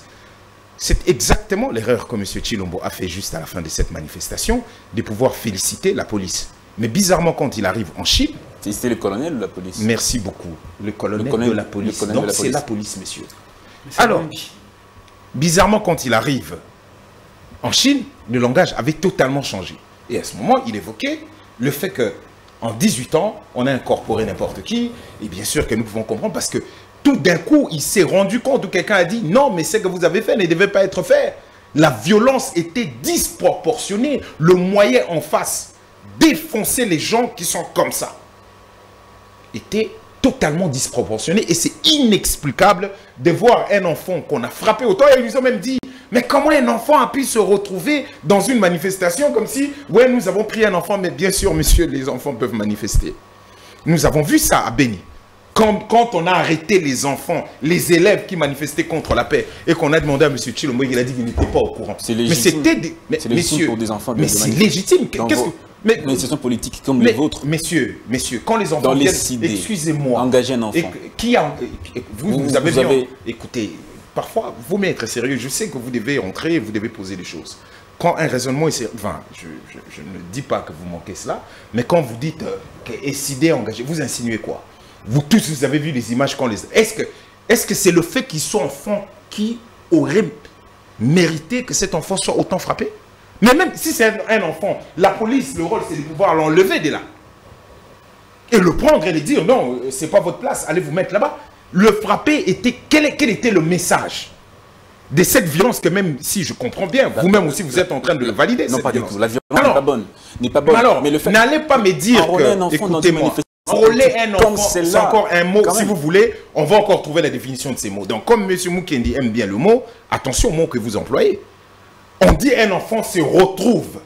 c'est exactement l'erreur que M. Chilombo a fait juste à la fin de cette manifestation, de pouvoir féliciter la police. Mais bizarrement, quand il arrive en Chine, C'était le colonel de la police. merci beaucoup, le colonel de la police. le colonel Donc de la c'est police. la police, monsieur. Alors, bizarrement, quand il arrive en Chine, le langage avait totalement changé. Et à ce moment, il évoquait le fait que en 18 ans, on a incorporé n'importe qui. Et bien sûr que nous pouvons comprendre parce que tout d'un coup, il s'est rendu compte où quelqu'un a dit non, mais ce que vous avez fait ne devait pas être fait. La violence était disproportionnée. Le moyen en face, défoncer les gens qui sont comme ça, était totalement disproportionné. Et c'est inexplicable de voir un enfant qu'on a frappé autant. Et ils nous ont même dit, mais comment un enfant a pu se retrouver dans une manifestation comme si, ouais, nous avons pris un enfant, mais bien sûr, monsieur, les enfants peuvent manifester. Nous avons vu ça à Béni. Quand on a arrêté les enfants, les élèves qui manifestaient contre la paix, et qu'on a demandé à M. Chilombo, il a dit qu'il n'était pas au courant. C'est légitime. Mais c'était des... C'est légitime pour des enfants de Mais c'est manifester. légitime. Dans Qu'est-ce vos- que... Mais une institution politique comme les vôtres. Messieurs, quand les enfants viennent, excusez-moi, engager un enfant. Vous avez... Écoutez, parfois, vous m'être sérieux, je sais que vous devez entrer, vous devez poser des choses. Quand un raisonnement est... Enfin, je ne dis pas que vous manquez cela, mais quand vous dites décider, engager, vous insinuez quoi? Vous tous, vous avez vu les images quand les... Est-ce que c'est le fait qu'ils soient enfants qui aurait mérité que cet enfant soit autant frappé? Mais même si c'est un enfant, la police, le rôle, c'est de pouvoir l'enlever de là. Et le prendre et lui dire, non, c'est pas votre place, allez vous mettre là-bas. Le frapper était... Quel était le message de cette violence que même si je comprends bien, vous-même aussi vous êtes en train de le valider. Non, pas du tout. La violence n'est pas bonne. N'est pas bonne. Alors, mais le fait n'allez pas me dire que, écoutez-moi, enrôler un enfant, c'est encore un mot, si vous voulez, on va encore trouver la définition de ces mots. Donc, comme M. Mukendi aime bien le mot, attention au mot que vous employez. On dit un enfant se retrouve.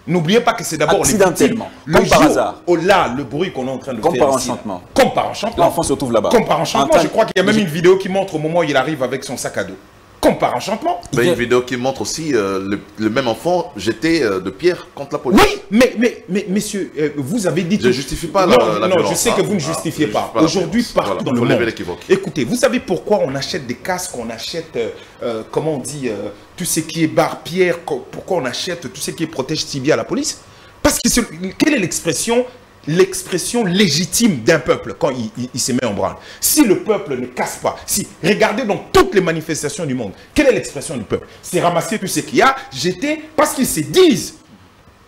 N'oubliez pas que c'est d'abord accidentellement, comme par hasard. Là, le bruit qu'on est en train de faire par enchantement. Comme par enchantement. L'enfant se retrouve là-bas. Comme par enchantement. Je crois qu'il y a même une vidéo qui montre au moment où il arrive avec son sac à dos. Comme par enchantement. Il y a une vidéo qui montre aussi le même enfant jeté de pierre contre la police. Oui, mais messieurs, vous avez dit... Je ne justifie pas la violence. Non, je sais que vous ne justifiez pas. Aujourd'hui, partout dans le monde. Écoutez, vous savez pourquoi on achète des casques, on achète, comment on dit, tout ce qui est barre-pierre, pourquoi on achète tout ce qui est protège-tibia à la police? Parce que quelle est l'expression légitime d'un peuple quand il se met en branle? Si le peuple ne casse pas, regardez dans toutes les manifestations du monde, quelle est l'expression du peuple? C'est ramasser tout ce qu'il y a, jeter, parce qu'ils se disent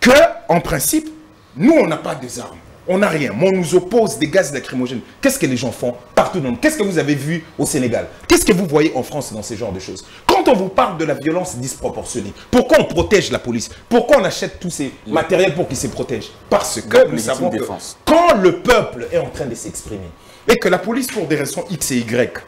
que, en principe, nous on n'a pas des armes, on n'a rien, mais on nous oppose des gaz lacrymogènes. Qu'est-ce que les gens font partout dans le monde? Qu'est-ce que vous avez vu au Sénégal? Qu'est-ce que vous voyez en France dans ce genre de choses? Quand on vous parle de la violence disproportionnée, pourquoi on protège la police? Pourquoi on achète tous ces matériels pour qu'ils se protègent? Parce que nous savons que quand le peuple est en train de s'exprimer et que la police, pour des raisons X et Y,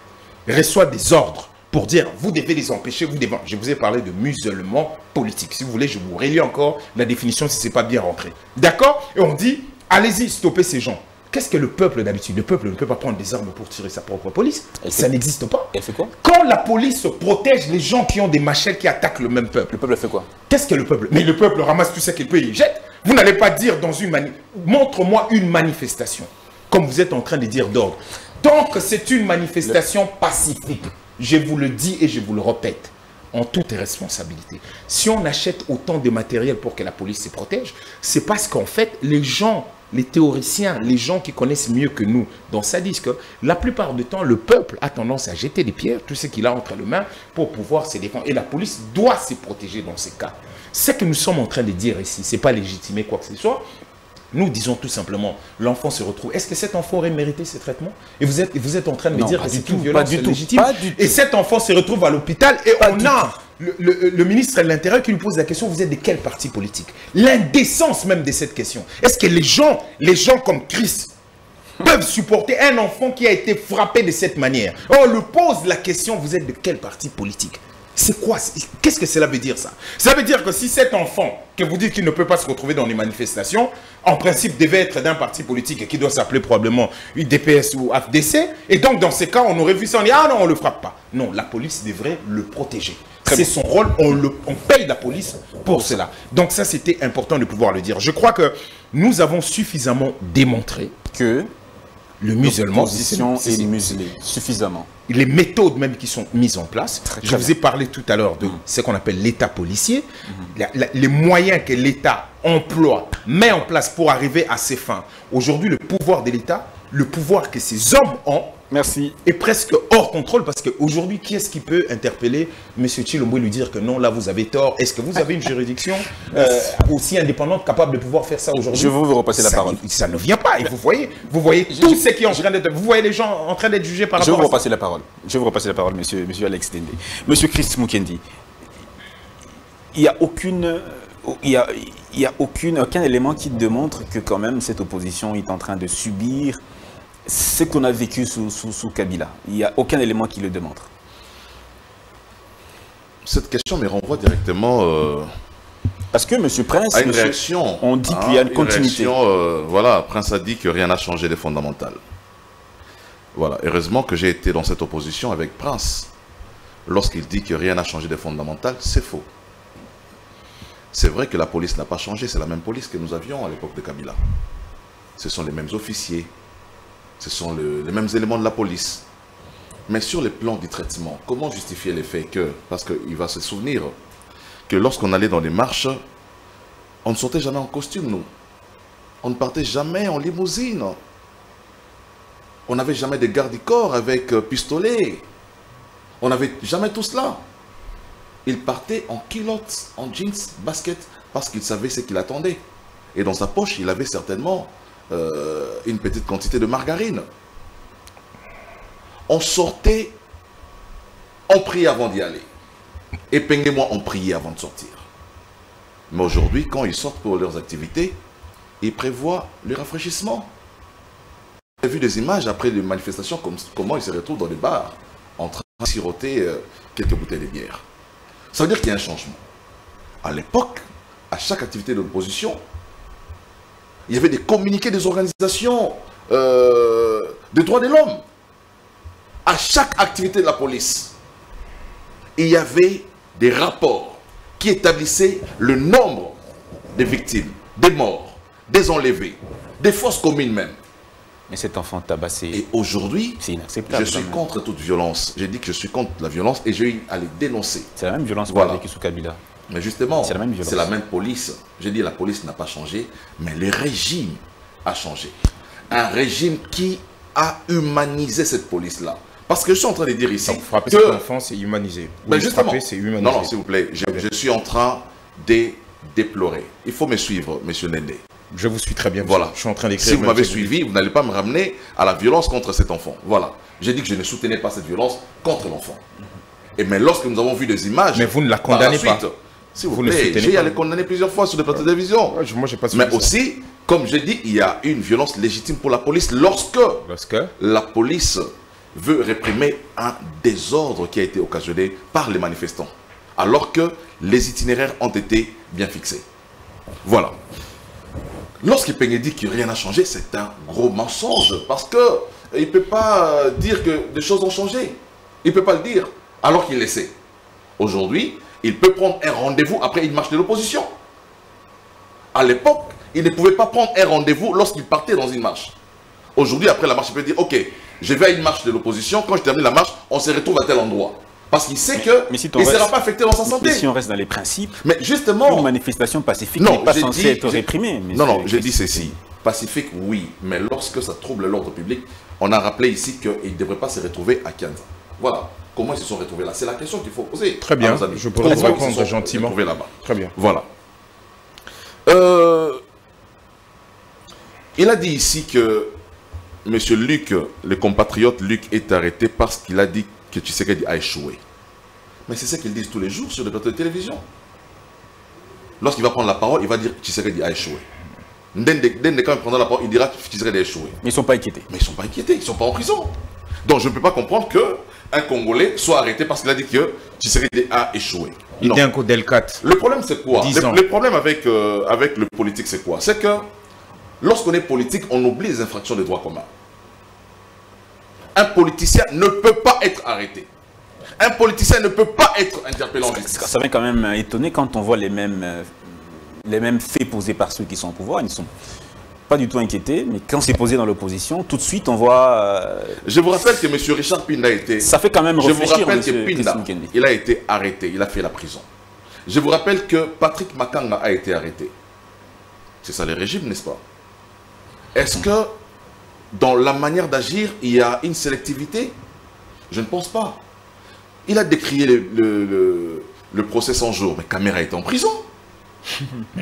reçoit des ordres pour dire vous devez les empêcher, vous devez... Je vous ai parlé de musulmans politiques. Si vous voulez, je vous relis encore la définition si ce n'est pas bien rentré. D'accord? Et on dit allez-y, stoppez ces gens. Qu'est-ce que le peuple d'habitude? Le peuple ne peut pas prendre des armes pour tirer sa propre police. Ça n'existe pas. Elle fait quoi? Quand la police protège les gens qui ont des machettes qui attaquent le même peuple. Le peuple fait quoi? Qu'est-ce que le peuple? Mais le peuple ramasse tout ce qu'il peut et il jette. Vous n'allez pas dire dans une montre-moi une manifestation. Comme vous êtes en train de dire d'ordre. Tant que c'est une manifestation pacifique, je vous le dis et je vous le répète, en toute responsabilité. Si on achète autant de matériel pour que la police se protège, c'est parce qu'en fait, les gens, les théoriciens, les gens qui connaissent mieux que nous, dans ça disent que la plupart du temps, le peuple a tendance à jeter des pierres, tout ce qu'il a entre les mains, pour pouvoir se défendre. Et la police doit se protéger dans ces cas. Ce que nous sommes en train de dire ici, ce n'est pas légitimer quoi que ce soit. Nous disons tout simplement, l'enfant se retrouve. Est-ce que cet enfant aurait mérité ce traitement? Et vous êtes en train de me dire que c'est une violence légitime. Et cet enfant se retrouve à l'hôpital et on a le ministre de l'Intérieur qui lui pose la question, vous êtes de quel parti politique? L'indécence même de cette question. Est-ce que les gens comme Chris peuvent supporter un enfant qui a été frappé de cette manière? On lui pose la question, vous êtes de quel parti politique? C'est quoi? Qu'est-ce que cela veut dire ça? Ça veut dire que si cet enfant, que vous dites qu'il ne peut pas se retrouver dans les manifestations, en principe devait être d'un parti politique et qui doit s'appeler probablement UDPS ou AFDC, et donc dans ces cas, on aurait vu ça, on dit ah non, on ne le frappe pas. Non, la police devrait le protéger. C'est son rôle, on paye la police pour cela. Donc ça, c'était important de pouvoir le dire. Je crois que nous avons suffisamment démontré que le musulman est muselé suffisamment. Les méthodes même qui sont mises en place. Je vous ai parlé tout à l'heure de ce qu'on appelle l'État policier. Les moyens que l'État emploie, met en place pour arriver à ses fins. Aujourd'hui, le pouvoir de l'État, le pouvoir que ces hommes ont, est presque hors contrôle parce qu'aujourd'hui, qui est-ce qui peut interpeller M. Tshilombo et lui dire que non, là vous avez tort? Est-ce que vous avez une juridiction aussi indépendante capable de pouvoir faire ça aujourd'hui? Je vais vous repasser la parole. Ça ne vient pas. Et vous voyez tout ce qui est en train d'être... Vous voyez les gens en train d'être jugés par rapport à ça. Je vais vous repasser la parole. Je vais vous repasser la parole, monsieur Alex Dende. Monsieur Chris Mukendi, il n'y a aucun élément qui démontre que quand même cette opposition est en train de subir ce qu'on a vécu sous Kabila. Il n'y a aucun élément qui le démontre. Cette question me renvoie directement parce que M. Prince, à une réaction. On dit qu'il y a une continuité. Voilà, Prince a dit que rien n'a changé des fondamentales. Voilà, heureusement que j'ai été dans cette opposition avec Prince. Lorsqu'il dit que rien n'a changé des fondamentales, c'est faux. C'est vrai que la police n'a pas changé, c'est la même police que nous avions à l'époque de Kabila. Ce sont les mêmes officiers, ce sont les mêmes éléments de la police. Mais sur le plan du traitement, comment justifier les faits que, parce qu'il va se souvenir que lorsqu'on allait dans les marches, on ne sortait jamais en costume, nous. On ne partait jamais en limousine. On n'avait jamais de garde-corps avec pistolet. On n'avait jamais tout cela. Il partait en culottes, en jeans, basket, parce qu'il savait ce qu'il attendait. Et dans sa poche, il avait certainement une petite quantité de margarine. On sortait, on priait avant d'y aller. Et Peng et moi, on priait avant de sortir. Mais aujourd'hui, quand ils sortent pour leurs activités, ils prévoient le rafraîchissement. J'ai vu des images après les manifestations, comment ils se retrouvent dans les bars, en train de siroter quelques bouteilles de bière. Ça veut dire qu'il y a un changement. À l'époque, à chaque activité de l'opposition, il y avait des communiqués des organisations des droits de l'homme. À chaque activité de la police, il y avait des rapports qui établissaient le nombre des victimes, des morts, des enlevés, des fosses communes même. Mais cet enfant tabassé, et aujourd'hui, c'est inacceptable. Je suis contre toute violence. J'ai dit que je suis contre la violence et j'ai eu à les dénoncer. C'est la même violence voilà. qu'on a sous Kabila. Mais justement, c'est la même violence. C'est la même police. J'ai dit la police n'a pas changé, mais le régime a changé. Un régime qui a humanisé cette police-là. Parce que je suis en train de dire ici... Donc, frapper cet enfant, c'est humanisé. Ben justement, c'est humanisé. Non, s'il vous plaît, je suis en train de déplorer. Il faut me suivre, monsieur Nende. Je vous suis très bien. Voilà. Je suis en train d'écrire. Si vous m'avez suivi, vous n'allez pas me ramener à la violence contre cet enfant. Voilà. J'ai dit que je ne soutenais pas cette violence contre l'enfant. Et mais lorsque nous avons vu des images... Mais vous ne la condamnez pas. Si vous plaît, j'ai allé condamner plusieurs fois sur des plateaux de télévision. Ouais, moi, j'ai pas mais aussi, comme j'ai dit, il y a une violence légitime pour la police lorsque la police veut réprimer un désordre qui a été occasionné par les manifestants. Alors que les itinéraires ont été bien fixés. Voilà. Lorsqu'il dit que rien n'a changé, c'est un gros mensonge. Parce qu'il ne peut pas dire que des choses ont changé. Il ne peut pas le dire, alors qu'il le sait. Aujourd'hui, il peut prendre un rendez-vous après une marche de l'opposition. À l'époque, il ne pouvait pas prendre un rendez-vous lorsqu'il partait dans une marche. Aujourd'hui, après la marche, il peut dire, ok, je vais à une marche de l'opposition, quand je termine la marche, on se retrouve à tel endroit. Parce qu'il sait qu'il ne sera pas affecté dans sa santé. Mais si on reste dans les principes, mais justement, une manifestation pacifique n'est pas censée être réprimée. Non, j'ai dit ceci. Pacifique, oui, mais lorsque ça trouble l'ordre public, on a rappelé ici qu'ils ne devraient pas se retrouver à Kianza. Voilà. Comment ils se sont retrouvés là? C'est la question qu'il faut poser. Très bien, je pourrais répondre gentiment. Là-bas. Très bien. Voilà. Il a dit ici que M. Luc, le compatriote Luc, est arrêté parce qu'il a dit que Tshisekedi a échoué. Mais c'est ce qu'ils disent tous les jours sur les plateaux de télévision. Lorsqu'il va prendre la parole, il va dire Tshisekedi a échoué. Dès quand il prendra la parole, il dira Tshisekedi a échoué. Mais ils ne sont pas inquiétés. Mais ils ne sont pas inquiétés, ils ne sont pas en prison. Donc je ne peux pas comprendre qu'un Congolais soit arrêté parce qu'il a dit que Tshisekedi a échoué. Il est un coup d'El4. Le problème c'est quoi? Le problème avec le politique c'est quoi? C'est que lorsqu'on est politique, on oublie les infractions des droits communs. Un politicien ne peut pas être arrêté. Un politicien ne peut pas être interpellé en justice. Ça vient quand même étonner quand on voit les mêmes faits posés par ceux qui sont au pouvoir. Ils ne sont pas du tout inquiétés, mais quand c'est posé dans l'opposition, tout de suite on voit... Je vous rappelle que M. Richard Pinda a été... Ça fait quand même réfléchir. Je vous rappelle que Pinda, il a été arrêté, il a fait la prison. Je vous rappelle que Patrick Makanga a été arrêté. C'est ça le régime, n'est-ce pas? Est-ce que dans la manière d'agir, il y a une sélectivité? Je ne pense pas. Il a décrié le procès 100 jours, mais Kamere est en prison.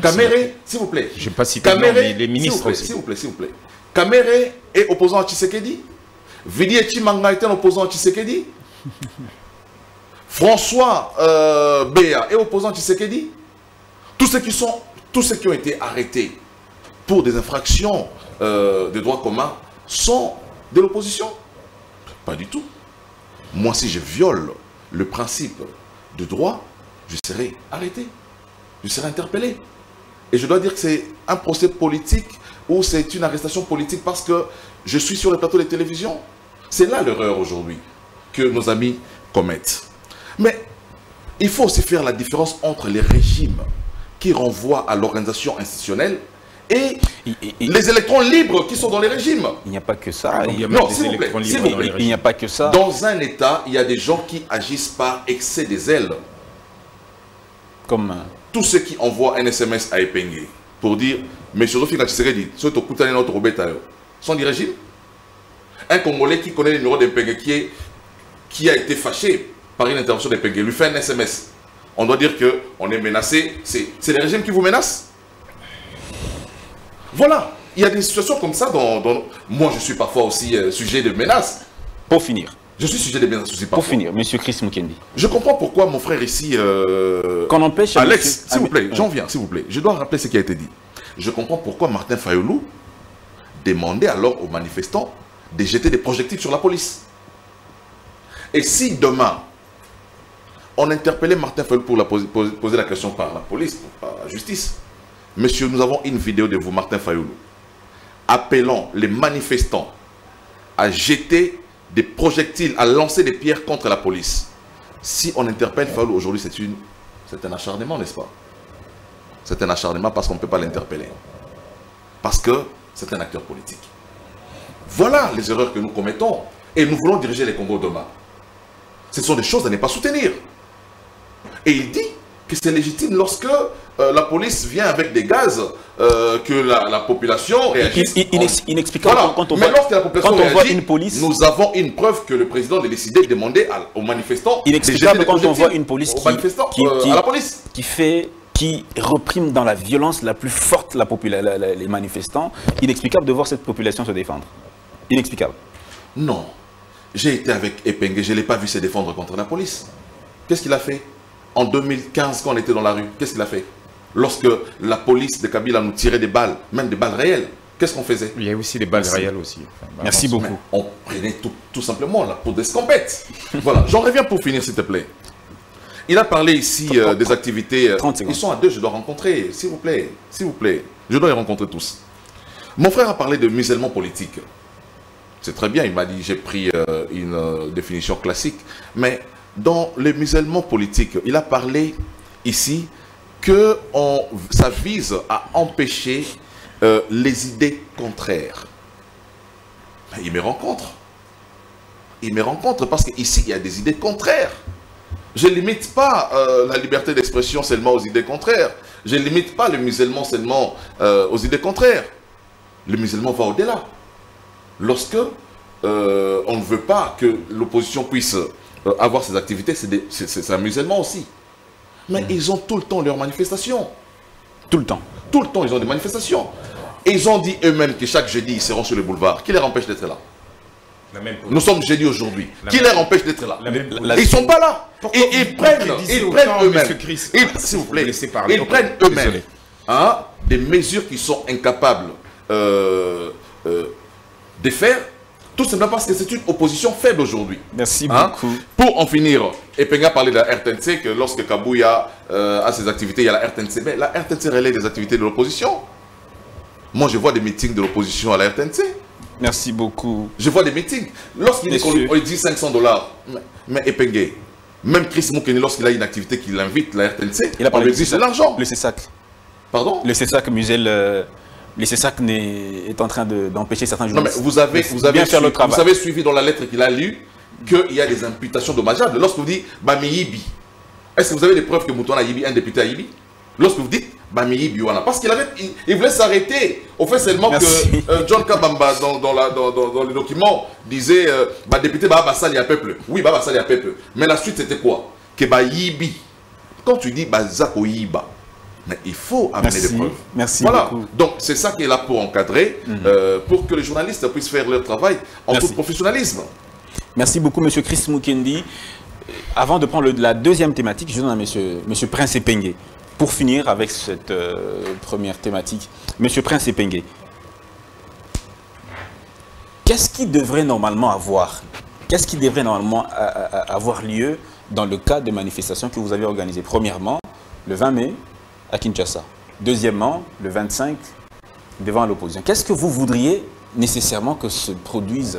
Kamere, s'il vous plaît. Je ne vais pas citer les ministres aussi. S'il vous plaît. Kamere est opposant à Tshisekedi. Vidi Chimanga est un opposant à Tshisekedi. François Béa est opposant à Tshisekedi. Tous ceux qui ont été arrêtés pour des infractions des droits communs sont de l'opposition? Pas du tout. Moi, si je viole le principe de droit, je serai arrêté. Je serai interpellé. Et je dois dire que c'est un procès politique ou c'est une arrestation politique parce que je suis sur les plateaux de télévision. C'est là l'erreur aujourd'hui que nos amis commettent. Mais il faut aussi faire la différence entre les régimes qui renvoient à l'organisation institutionnelle et les électrons libres qui sont dans les régimes. Il n'y a pas que ça. Il y a Non, des s'il vous plaît, électrons s'il libres vous dans plaît. les Il régimes. n'y a pas que ça. Dans un État, il y a des gens qui agissent par excès des ailes. Comme... Tous ceux qui envoient un SMS à Epengue pour dire « Monsieur Rofika Tshisekedi, ce que tu as notre robetayo » sont du régime. Un Congolais qui connaît le numéro d'Epengue qui a été fâché par une intervention d'Epengue lui fait un SMS. On doit dire qu'on est menacé. C'est le régime qui vous menace. Voilà. Il y a des situations comme ça dans... Moi, je suis parfois aussi sujet de menaces. Pour finir. Je suis sujet de menaces aussi parfois. Pour finir, Monsieur Chris Mukendi. Je comprends pourquoi mon frère ici... Qu'on empêche... Alex, s'il vous plaît, j'en viens, s'il vous plaît. Je dois rappeler ce qui a été dit. Je comprends pourquoi Martin Fayulu demandait alors aux manifestants de jeter des projectiles sur la police. Et si demain, on interpellait Martin Fayulu pour poser la question par la police, par la justice, monsieur, nous avons une vidéo de vous, Martin Fayulu, appelant les manifestants à jeter des projectiles, à lancer des pierres contre la police. Si on interpelle Fayulu aujourd'hui, c'est un acharnement, n'est-ce pas? C'est un acharnement parce qu'on ne peut pas l'interpeller. Parce que c'est un acteur politique. Voilà les erreurs que nous commettons. Et nous voulons diriger les Congos demain. Ce sont des choses à ne pas soutenir. Et il dit que c'est légitime lorsque la police vient avec des gaz, que la population réagit. Inexplicable. Voilà. Quand on mais lorsque la population voit réagit, une police... nous avons une preuve que le président a décidé de demander aux manifestants... Inexplicable quand on voit une police à la police. qui reprime dans la violence la plus forte les manifestants. Inexplicable de voir cette population se défendre. Inexplicable. Non. J'ai été avec Epengue, je ne l'ai pas vu se défendre contre la police. Qu'est-ce qu'il a fait? En 2015, quand on était dans la rue, qu'est-ce qu'il a fait? Lorsque la police de Kabila nous tirait des balles, même des balles réelles, qu'est-ce qu'on faisait? Il y a aussi des balles réelles aussi. Enfin, merci beaucoup. On prenait tout simplement la peau d'escampette. Voilà, j'en reviens pour finir s'il te plaît. Il a parlé ici des activités. 30 secondes. Ils sont à deux, je dois rencontrer, s'il vous plaît. S'il vous plaît. Je dois les rencontrer tous. Mon frère a parlé de musulmans politiques. C'est très bien, il m'a dit, j'ai pris une définition classique. Mais dans les musulmans politiques, il a parlé ici que ça vise à empêcher les idées contraires. Il me rencontre. Il me rencontre parce qu'ici, il y a des idées contraires. Je ne limite pas la liberté d'expression seulement aux idées contraires. Je ne limite pas le musulman seulement aux idées contraires. Le musulman va au-delà. Lorsque on ne veut pas que l'opposition puisse avoir ses activités, c'est un musulman aussi. Mais ils ont tout le temps leurs manifestations. Tout le temps. Tout le temps, ils ont des manifestations. Et ils ont dit eux-mêmes que chaque jeudi, ils seront sur le boulevard. Qui les empêche d'être là? Nous sommes jeudi aujourd'hui. Qui les empêche d'être là? Ils ne sont pas là. Ils prennent eux-mêmes. S'il vous plaît, ils prennent eux-mêmes des mesures qui sont incapables de faire, tout simplement parce que c'est une opposition faible aujourd'hui. Merci beaucoup. Pour en finir, Epengue a parlé de la RTNC, que lorsque Kabouya a ses activités, il y a la RTNC. Mais la RTNC relaie des activités de l'opposition. Moi, je vois des meetings de l'opposition à la RTNC. Merci beaucoup. Je vois des meetings. Lorsqu'il dit $500, mais Epengue, même Chris Mukeni, lorsqu'il a une activité qui l'invite, la RTNC, il a parlé de l'argent. Le CESAC. Pardon? Le CESAC, Musel... Le CESAC est en train d'empêcher certains journalistes. Non, mais vous avez suivi dans la lettre qu'il a lue qu'il y a des imputations dommageables. Lorsque vous dites Bami Yibi, est-ce que vous avez des preuves que Moutouana Yibi, un député à Yibi? Lorsque vous dites Bami Yibi, parce qu'il voulait s'arrêter au fait seulement que John Kabamba, dans le document, disait député Baba Sali à peuple. Oui, Baba Sali à peuple. Mais la suite, c'était quoi? Que Yibi. Quand tu dis Zako Yiba, mais il faut amener des preuves. Merci beaucoup. Donc c'est ça qui est là pour encadrer, pour que les journalistes puissent faire leur travail en tout professionnalisme. Merci beaucoup, M. Chris Mukendi. Avant de prendre la deuxième thématique, je donne à M. Prince Epengue. Pour finir avec cette première thématique, M. Prince Epengue, qu'est-ce qui devrait normalement avoir lieu dans le cadre des manifestations que vous avez organisées? Premièrement, le 20 mai, à Kinshasa. Deuxièmement, le 25, devant l'opposition. Qu'est-ce que vous voudriez nécessairement que se produise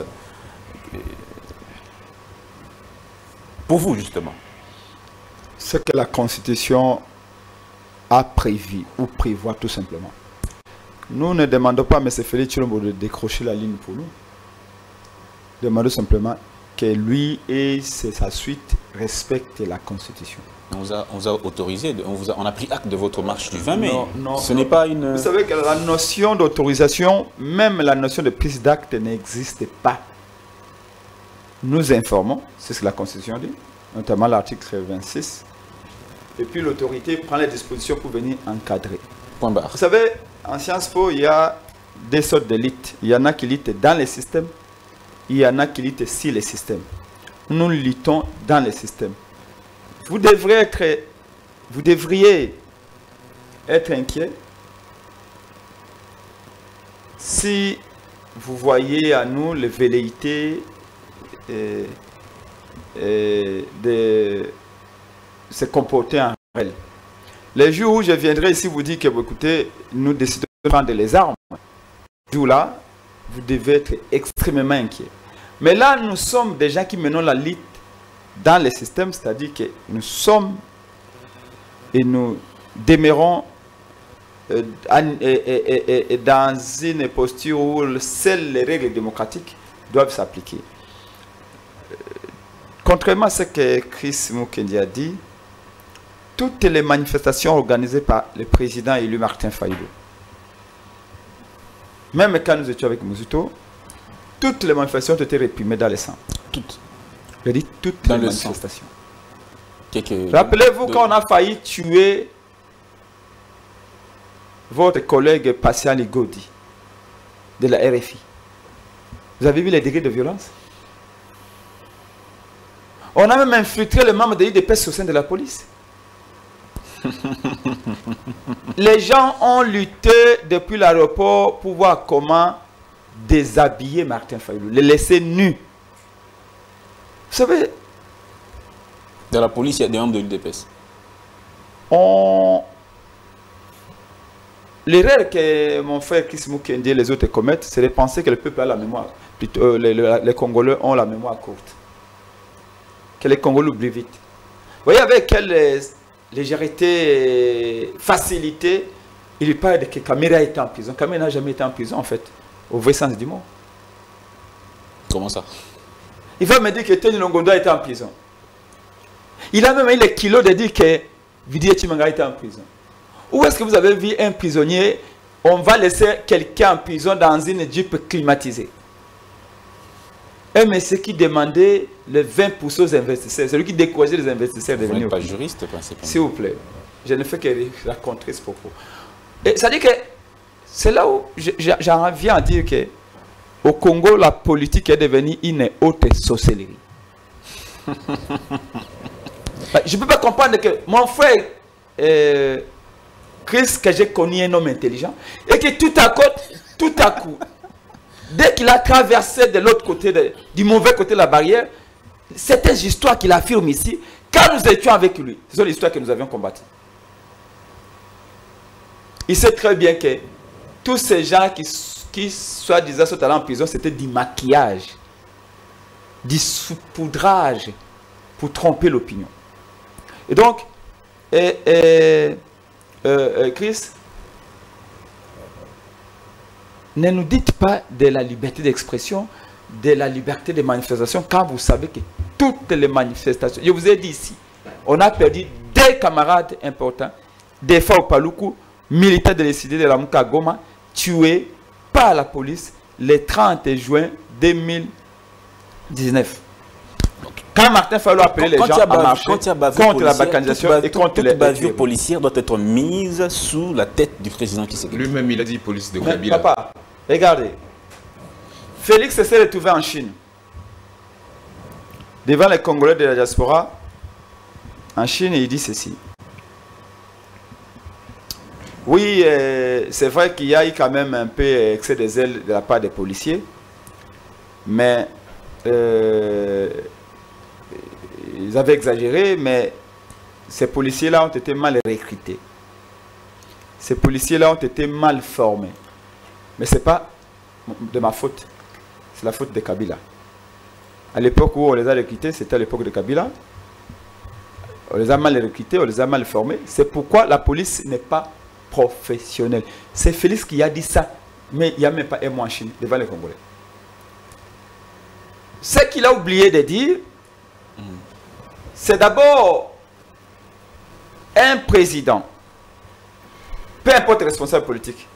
pour vous, justement? Ce que la Constitution a prévu ou prévoit tout simplement. Nous ne demandons pas à M. Félix Tshilombo de décrocher la ligne pour nous. Demandons simplement que lui et sa suite respectent la Constitution. On vous a autorisé, on a pris acte de votre marche du 20 mai. Non, ce n'est pas une... Vous savez que la notion d'autorisation, même la notion de prise d'acte n'existe pas. Nous informons, c'est ce que la Constitution dit, notamment l'article 26. Et puis l'autorité prend les dispositions pour venir encadrer. Point barre. Vous savez, en Sciences Po, il y a des sortes d'élites. Il y en a qui luttent dans les systèmes, il y en a qui luttent sur les systèmes. Nous luttons dans les systèmes. Vous devriez être inquiet si vous voyez à nous les velléités de se comporter en réel. Les jours où je viendrai ici vous dire que, écoutez, nous décidons de prendre les armes, ce jour-là, vous devez être extrêmement inquiet. Mais là, nous sommes des gens qui menons la lutte dans les systèmes, c'est-à-dire que nous sommes et nous demeurons dans une posture où seules les règles démocratiques doivent s'appliquer. Contrairement à ce que Chris Mukendi a dit, toutes les manifestations organisées par le président élu Martin Fayulu, même quand nous étions avec Mouzito, toutes les manifestations ont été réprimées dans le sang. Toutes. Je dis toutes les manifestations. Rappelez-vous quand on a failli tuer votre collègue Patient Ligodi de la RFI. Vous avez vu les degrés de violence? On a même infiltré les membres de l'IDPS au sein de la police. Les gens ont lutté depuis l'aéroport pour voir comment déshabiller Martin Fayulu, le laisser nu. Vous savez, dans la police, il y a des membres de l'UDPS. L'erreur que mon frère Chris Mukendi et les autres commettent, c'est de penser que le peuple a la mémoire. Plutôt, les Congolais ont la mémoire courte. Que les Congolais oublient vite. Vous voyez avec quelle légèreté, facilité, il parle de que Kamera était en prison. Kamera n'a jamais été en prison, en fait, au vrai sens du mot. Comment ça? Il va me dire que Tony Longondo était en prison. Il a même eu les kilos de dire que Vidier Chimanga était en prison. Où est-ce que vous avez vu un prisonnier, on va laisser quelqu'un en prison dans une Jeep climatisée? Un monsieur qui demandait le 20% aux investisseurs, celui qui décourageait les investisseurs de venir. Vous n'êtes pas juriste, principalement. S'il vous plaît, je ne fais que raconter ce propos. Ça dit que c'est là où j'en viens à dire que au Congo, la politique est devenue une haute sorcellerie. Je ne peux pas comprendre que mon frère Chris, que j'ai connu un homme intelligent, et que tout à coup, dès qu'il a traversé de l'autre côté, du mauvais côté de la barrière, certaines histoires qu'il affirme ici, quand nous étions avec lui, ce sont les histoires que nous avions combattues. Il sait très bien que tous ces gens qui soi-disant sont allés en prison, c'était du maquillage, du saupoudrage pour tromper l'opinion. Et donc, Chris, ne nous dites pas de la liberté d'expression, de la liberté de manifestation, quand vous savez que toutes les manifestations, je vous ai dit ici, on a perdu des camarades importants, des fois au Paluku, militaires de l'ECD de la Mukagoma, tués par la police le 30 juin 2019. Quand Martin Fayulu a appelé les gens à marcher contre la balkanisation et contre les bavure policière doit être mise sous la tête du président qui s'est lui-même, il a dit police de Kabila. Papa, regardez. Félix s'est retrouvé en Chine. Devant les Congolais de la diaspora, en Chine, il dit ceci. Oui, c'est vrai qu'il y a eu quand même un peu excès de zèle de la part des policiers, mais ils avaient exagéré, mais ces policiers-là ont été mal recrutés. Ces policiers-là ont été mal formés. Mais ce n'est pas de ma faute, c'est la faute de Kabila. À l'époque où on les a recrutés, c'était à l'époque de Kabila. on les a mal recrutés, on les a mal formés. C'est pourquoi la police n'est pas professionnelle. C'est Félix qui a dit ça, mais il n'y a même pas un mois en Chine devant les Congolais. Ce qu'il a oublié de dire, c'est d'abord un président, peu importe le responsable politique.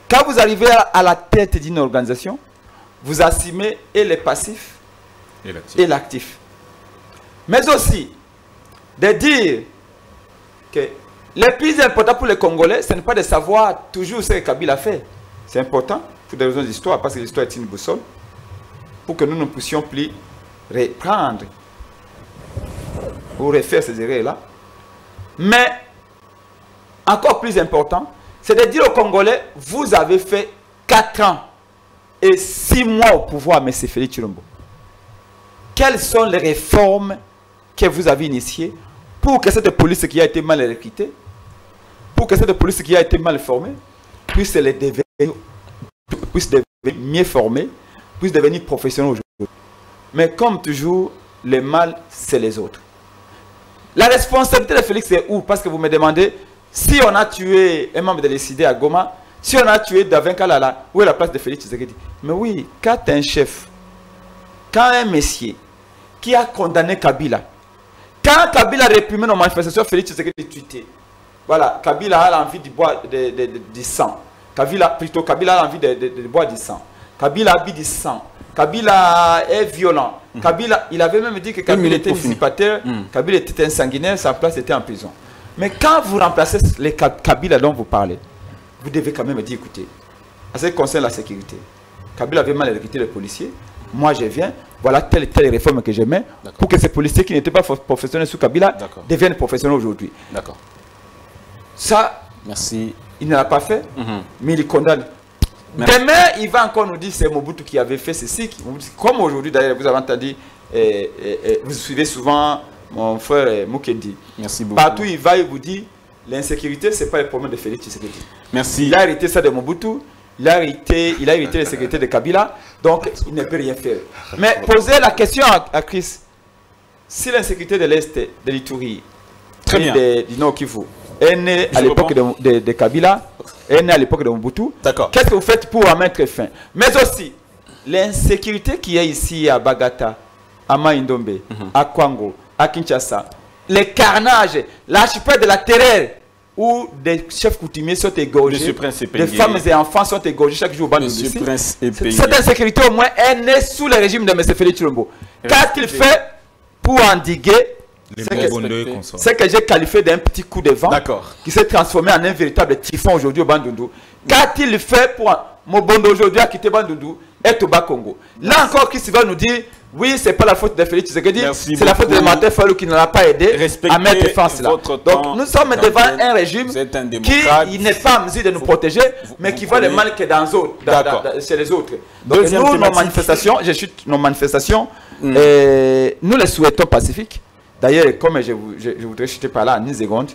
Quand vous arrivez à la tête d'une organisation, vous assumez et les passifs et l'actif. Mais aussi, de dire que le plus important pour les Congolais, ce n'est pas de savoir toujours ce que Kabila fait. C'est important pour des raisons d'histoire, parce que l'histoire est une boussole, pour que nous ne puissions plus reprendre ou refaire ces erreurs-là. Mais, encore plus important, c'est de dire aux Congolais, vous avez fait 4 ans et 6 mois au pouvoir, M. Félix Tshilombo. Quelles sont les réformes que vous avez initiées pour que cette police qui a été mal recrutée, pour que cette police qui a été mal formée, puisse devenir mieux formée, puisse devenir professionnelle aujourd'hui. Mais comme toujours, le mal, c'est les autres. La responsabilité de Félix, c'est où? Parce que vous me demandez, si on a tué un membre de l'ECD à Goma, si on a tué Davin Kalala, où est la place de Félix Tshisekedi? Mais oui, quand un chef, quand un messier qui a condamné Kabila, quand Kabila a réprimé nos manifestations, Félix Tshisekedi tué. Voilà, Kabila a l'envie de boire du sang. Kabila a l'envie de boire du sang. Kabila a bu du sang. Kabila est violent. Kabila, il avait même dit que Kabila était usurpateur, Kabila était un sanguinaire, sa place était en prison. Mais quand vous remplacez les Kabila dont vous parlez, vous devez quand même dire, écoutez, à ce qui concerne la sécurité, Kabila avait mal recruté les policiers, moi je viens, voilà telle réforme que je mets, pour que ces policiers qui n'étaient pas professionnels sous Kabila deviennent professionnels aujourd'hui. D'accord. Ça, merci. Il ne l'a pas fait, mais il condamne. Merci. Demain, il va encore nous dire c'est Mobutu qui avait fait ceci. Comme aujourd'hui, d'ailleurs, vous avez entendu, vous suivez souvent mon frère Mukendi. Merci beaucoup. Partout, il va et vous dit l'insécurité, ce n'est pas le problème de Félix Tshisekedi. Merci. Il a hérité ça de Mobutu, il a hérité la sécurité de Kabila, donc il ne peut rien faire. Mais posez la question à Chris. Si l'insécurité de l'Est, de l'Ituri, du Nord Kivu, est née à l'époque de Kabila, est née à l'époque de Mobutu, qu'est-ce que vous faites pour en mettre fin? Mais aussi, l'insécurité qui est ici à Bagata, à Maïndombe, à Kwango, à Kinshasa, les carnages, l'archipel de la terreur, où des chefs coutumiers sont égorgés, des femmes et enfants sont égorgés chaque jour au bas de ici. Cette insécurité au moins est née sous le régime de M. Félix Tshilombo. Qu'a-t-il fait pour endiguer ce que j'ai qualifié d'un petit coup de vent qui s'est transformé en un véritable typhon aujourd'hui au Bandundu? Qu'a-t-il fait pour Mobondo aujourd'hui à quitter Bandundu et au Bas-Congo? Là encore, qui va nous dire oui, c'est pas la faute de Félix Tshisekedi, c'est la faute de Martin Fayulu qui ne l'a pas aidé à mettre fin à cela. Donc nous sommes devant un régime qui n'est pas en mesure de nous protéger, mais qui voit le mal que chez les autres. Donc nous, nos manifestations, nous les souhaitons pacifiques. D'ailleurs, comme je voudrais chuter par là en une seconde,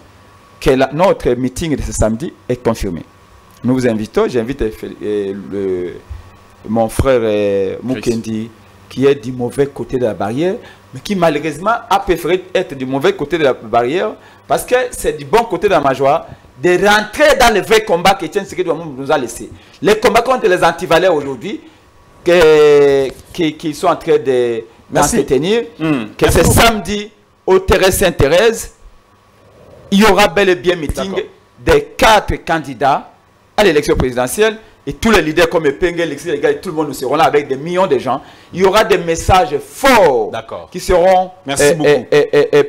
que notre meeting de ce samedi est confirmé. Nous vous invitons, j'invite mon frère Mukendi, qui est du mauvais côté de la barrière, mais qui malheureusement a préféré être du mauvais côté de la barrière, parce que c'est du bon côté de la majorité de rentrer dans le vrai combat que Etienne Tshisekedi nous a laissé. Les combats contre les antivaleurs aujourd'hui, qu'ils sont en train d'entretenir, que c'est samedi au terrain Sainte-Thérèse, il y aura bel et bien meeting des 4 candidats à l'élection présidentielle. Et tous les leaders comme Epenge, Alexis, les gars, tout le monde nous seront là avec des millions de gens. Il y aura des messages forts qui seront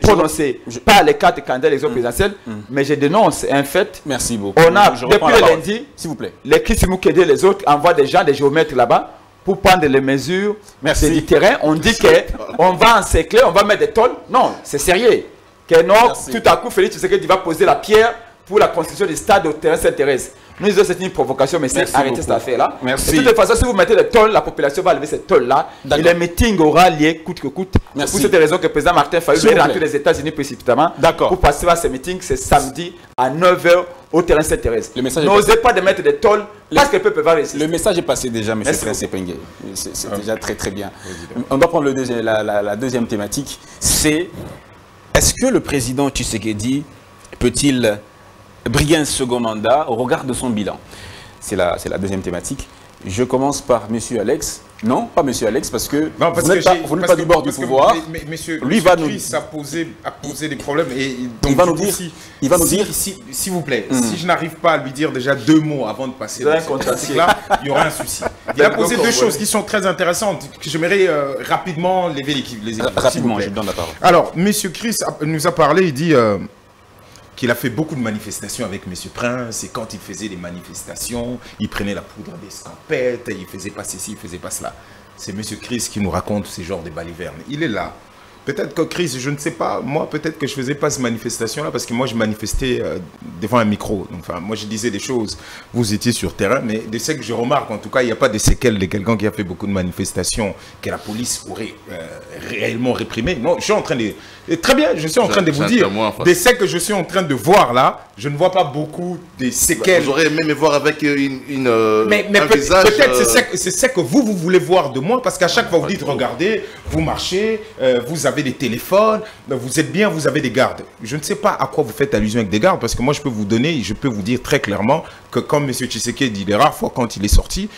prononcés par les 4 candidats à l'élection présidentielle. Mais je dénonce un fait. Merci beaucoup. On a, depuis le lundi, les Chris Mukede et les autres envoient des gens, des géomètres là-bas pour prendre les mesures du terrain. On dit qu'on va encercler, on va mettre des tôles. Non, c'est sérieux. Que non, tout à coup, Félix Tshisekedi va poser la pierre pour la construction du stade au terrain Sainte-Thérèse. Nous disons que c'est une provocation, mais c'est arrêter cette affaire-là. De toute façon, si vous mettez des tôles, la population va lever cette tôle-là. Et le meeting aura lieu coûte que coûte. Pour cette raison que le président Martin Fayulu est rentré des États-Unis précipitamment pour passer à ce meeting. C'est samedi à 9 h au terrain Sainte-Thérèse. N'osez pas de mettre des tôles parce que le peuple va réussir. Le message est passé déjà, M. Prince Epenge. C'est déjà très très bien. On doit prendre la deuxième thématique. C'est Est-ce que le président Tshisekedi peut-il briller un second mandat au regard de son bilan? C'est la deuxième thématique. Je commence par M. Alex. Non, pas M. Alex, parce que vous n'êtes pas du bord du pouvoir. Lui va nous a posé des problèmes. Et donc, il va nous dire, s'il vous plaît, si je n'arrive pas à lui dire déjà 2 mots avant de passer dans cette thématique-là, il y aura un souci. Il a posé 2 choses qui sont très intéressantes, que j'aimerais rapidement lever les équipes. Rapidement, je donne la parole. Alors, M. Chris nous a parlé, il dit... qu'il a fait beaucoup de manifestations avec M. Prince, et quand il faisait des manifestations, il prenait la poudre d'escampette, il faisait pas ceci, il faisait pas cela. C'est M. Chris qui nous raconte ces genres de balivernes. Il est là. Peut-être que Chris, je ne sais pas, moi peut-être que je ne faisais pas ces manifestations-là parce que moi je manifestais devant un micro. Enfin, moi je disais des choses, vous étiez sur terrain, mais de ce que je remarque, en tout cas, il n'y a pas de séquelles de quelqu'un qui a fait beaucoup de manifestations que la police aurait réellement réprimé. Non, je suis en train de... Très bien, je suis en train de vous dire, de ce que je suis en train de voir là, je ne vois pas beaucoup de séquelles. Vous aurez aimé me voir avec un visage... Peut-être c'est ce que vous voulez voir de moi, parce qu'à chaque fois vous dites, regardez, vous marchez, vous avez des téléphones, vous êtes bien, vous avez des gardes. Je ne sais pas à quoi vous faites allusion avec des gardes, parce que moi je peux vous donner, je peux vous dire très clairement que comme M. Tshisekedi dit, les rares fois quand il est sorti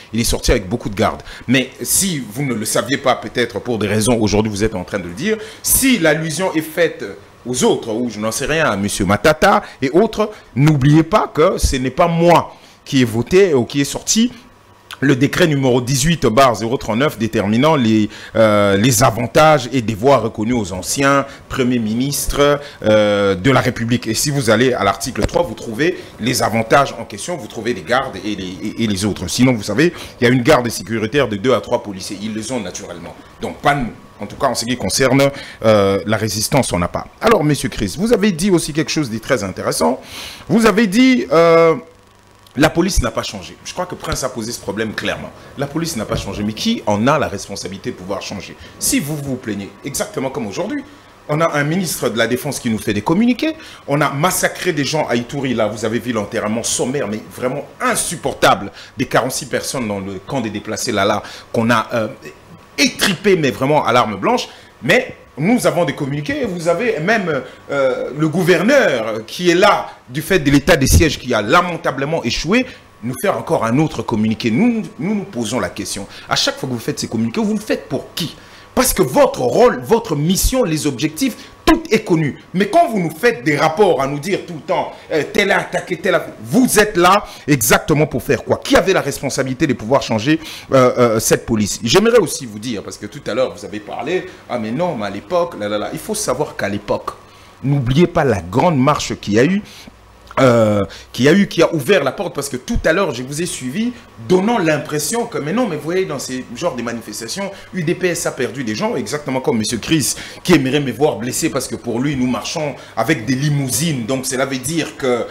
avec beaucoup de gardes. Mais si vous ne le saviez pas, peut-être pour des raisons, aujourd'hui vous êtes en train de le dire, si l'allusion est faite aux autres, ou je n'en sais rien, à M. Matata et autres, n'oubliez pas que ce n'est pas moi qui ai voté ou qui est sorti le décret numéro 18/039 déterminant les avantages et devoirs reconnus aux anciens premiers ministres de la République. Et si vous allez à l'article 3, vous trouvez les avantages en question, vous trouvez les gardes et les autres. Sinon, vous savez, il y a une garde sécuritaire de 2 à 3 policiers. Ils les ont naturellement. Donc, pas nous. En tout cas, en ce qui concerne la résistance, on n'a pas. Alors, M. Chris, vous avez dit aussi quelque chose de très intéressant. Vous avez dit... la police n'a pas changé. Je crois que Prince a posé ce problème clairement. La police n'a pas changé. Mais qui en a la responsabilité de pouvoir changer? Si vous vous plaignez, exactement comme aujourd'hui, on a un ministre de la Défense qui nous fait des communiqués. On a massacré des gens à Ituri. Là, vous avez vu l'enterrement sommaire, mais vraiment insupportable, des 46 personnes dans le camp des déplacés là qu'on a étripé, mais vraiment à l'arme blanche. Mais... nous avons des communiqués, vous avez même le gouverneur qui est là du fait de l'état des sièges qui a lamentablement échoué, nous faire encore un autre communiqué. Nous posons la question. À chaque fois que vous faites ces communiqués, vous le faites pour qui? Parce que votre rôle, votre mission, les objectifs, tout est connu. Mais quand vous nous faites des rapports à nous dire tout le temps, tel a attaqué, tel a... Vous êtes là exactement pour faire quoi? Qui avait la responsabilité de pouvoir changer cette police? J'aimerais aussi vous dire, parce que tout à l'heure vous avez parlé, ah mais non, mais à l'époque, il faut savoir qu'à l'époque, n'oubliez pas la grande marche qu'il y a eu, qui a ouvert la porte, parce que tout à l'heure je vous ai suivi donnant l'impression que mais non, mais vous voyez, dans ces genres de manifestations, UDPS a perdu des gens, exactement comme M. Chris qui aimerait me voir blessé parce que pour lui nous marchons avec des limousines, donc cela veut dire que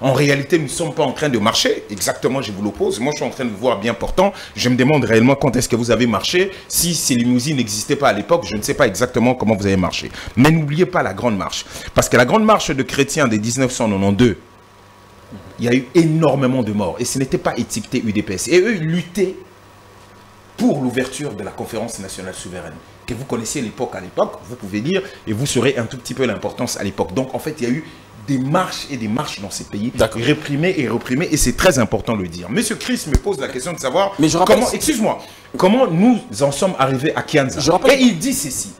en réalité nous ne sommes pas en train de marcher. Exactement, je vous l'oppose. Moi je suis en train de vous voir bien portant. Je me demande réellement quand est-ce que vous avez marché. Si ces limousines n'existaient pas à l'époque, je ne sais pas exactement comment vous avez marché. Mais n'oubliez pas la grande marche, parce que la grande marche de chrétiens de 1992, il y a eu énormément de morts et ce n'était pas étiqueté UDPS. Et eux, ils luttaient pour l'ouverture de la conférence nationale souveraine. Que vous connaissiez l'époque à l'époque, vous pouvez lire et vous saurez un tout petit peu l'importance à l'époque. Donc en fait, il y a eu des marches et des marches dans ces pays, réprimés et reprimés, et c'est très important de le dire. Monsieur Chris me pose la question de savoir comment, excuse-moi, comment nous en sommes arrivés à Kianza. Et il dit ceci.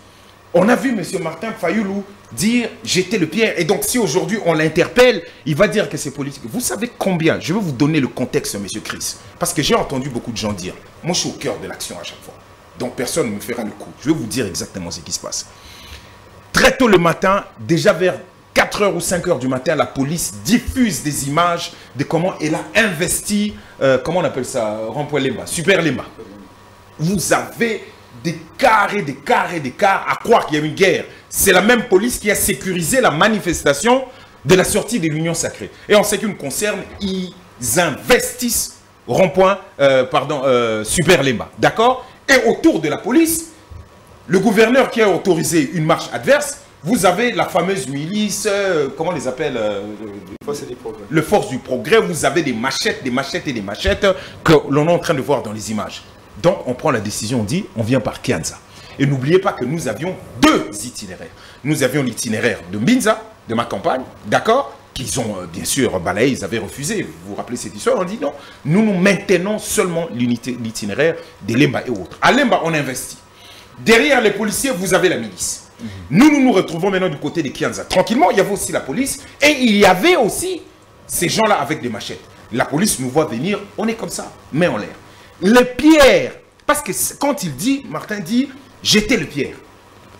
On a vu M. Martin Fayoulou dire « jeter le pierre ». Et donc, si aujourd'hui on l'interpelle, il va dire que c'est politique. Vous savez combien? Je vais vous donner le contexte, M. Chris. Parce que j'ai entendu beaucoup de gens dire « moi, je suis au cœur de l'action à chaque fois. Donc, personne ne me fera le coup. » Je vais vous dire exactement ce qui se passe. Très tôt le matin, déjà vers 4h ou 5h du matin, la police diffuse des images de comment elle a investi, comment on appelle ça, Rond-Point Lemba, Super Lemba. Vous avez... des quarts et des quarts et des quarts à croire qu'il y a une guerre. C'est la même police qui a sécurisé la manifestation de la sortie de l'Union Sacrée. Et en ce qui nous concerne, ils investissent rond-point, Super Lemba. D'accord? Et autour de la police, le gouverneur qui a autorisé une marche adverse, vous avez la fameuse milice, comment on les appelle, le Force du Progrès. Vous avez des machettes et des machettes que l'on est en train de voir dans les images. Donc, on prend la décision, on dit, on vient par Kianza. Et n'oubliez pas que nous avions 2 itinéraires. Nous avions l'itinéraire de Mbinza, de ma campagne, d'accord, qu'ils ont bien sûr balayé, ils avaient refusé. Vous vous rappelez cette histoire? On dit non, nous maintenons seulement l'itinéraire de Lemba et autres. À Lemba, on investit. Derrière les policiers, vous avez la milice. Nous nous retrouvons maintenant du côté de Kianza. Tranquillement, il y avait aussi la police et il y avait aussi ces gens-là avec des machettes. La police nous voit venir, on est comme ça, main en l'air. Les pierres, parce que quand il dit, Martin dit, jetez les pierres.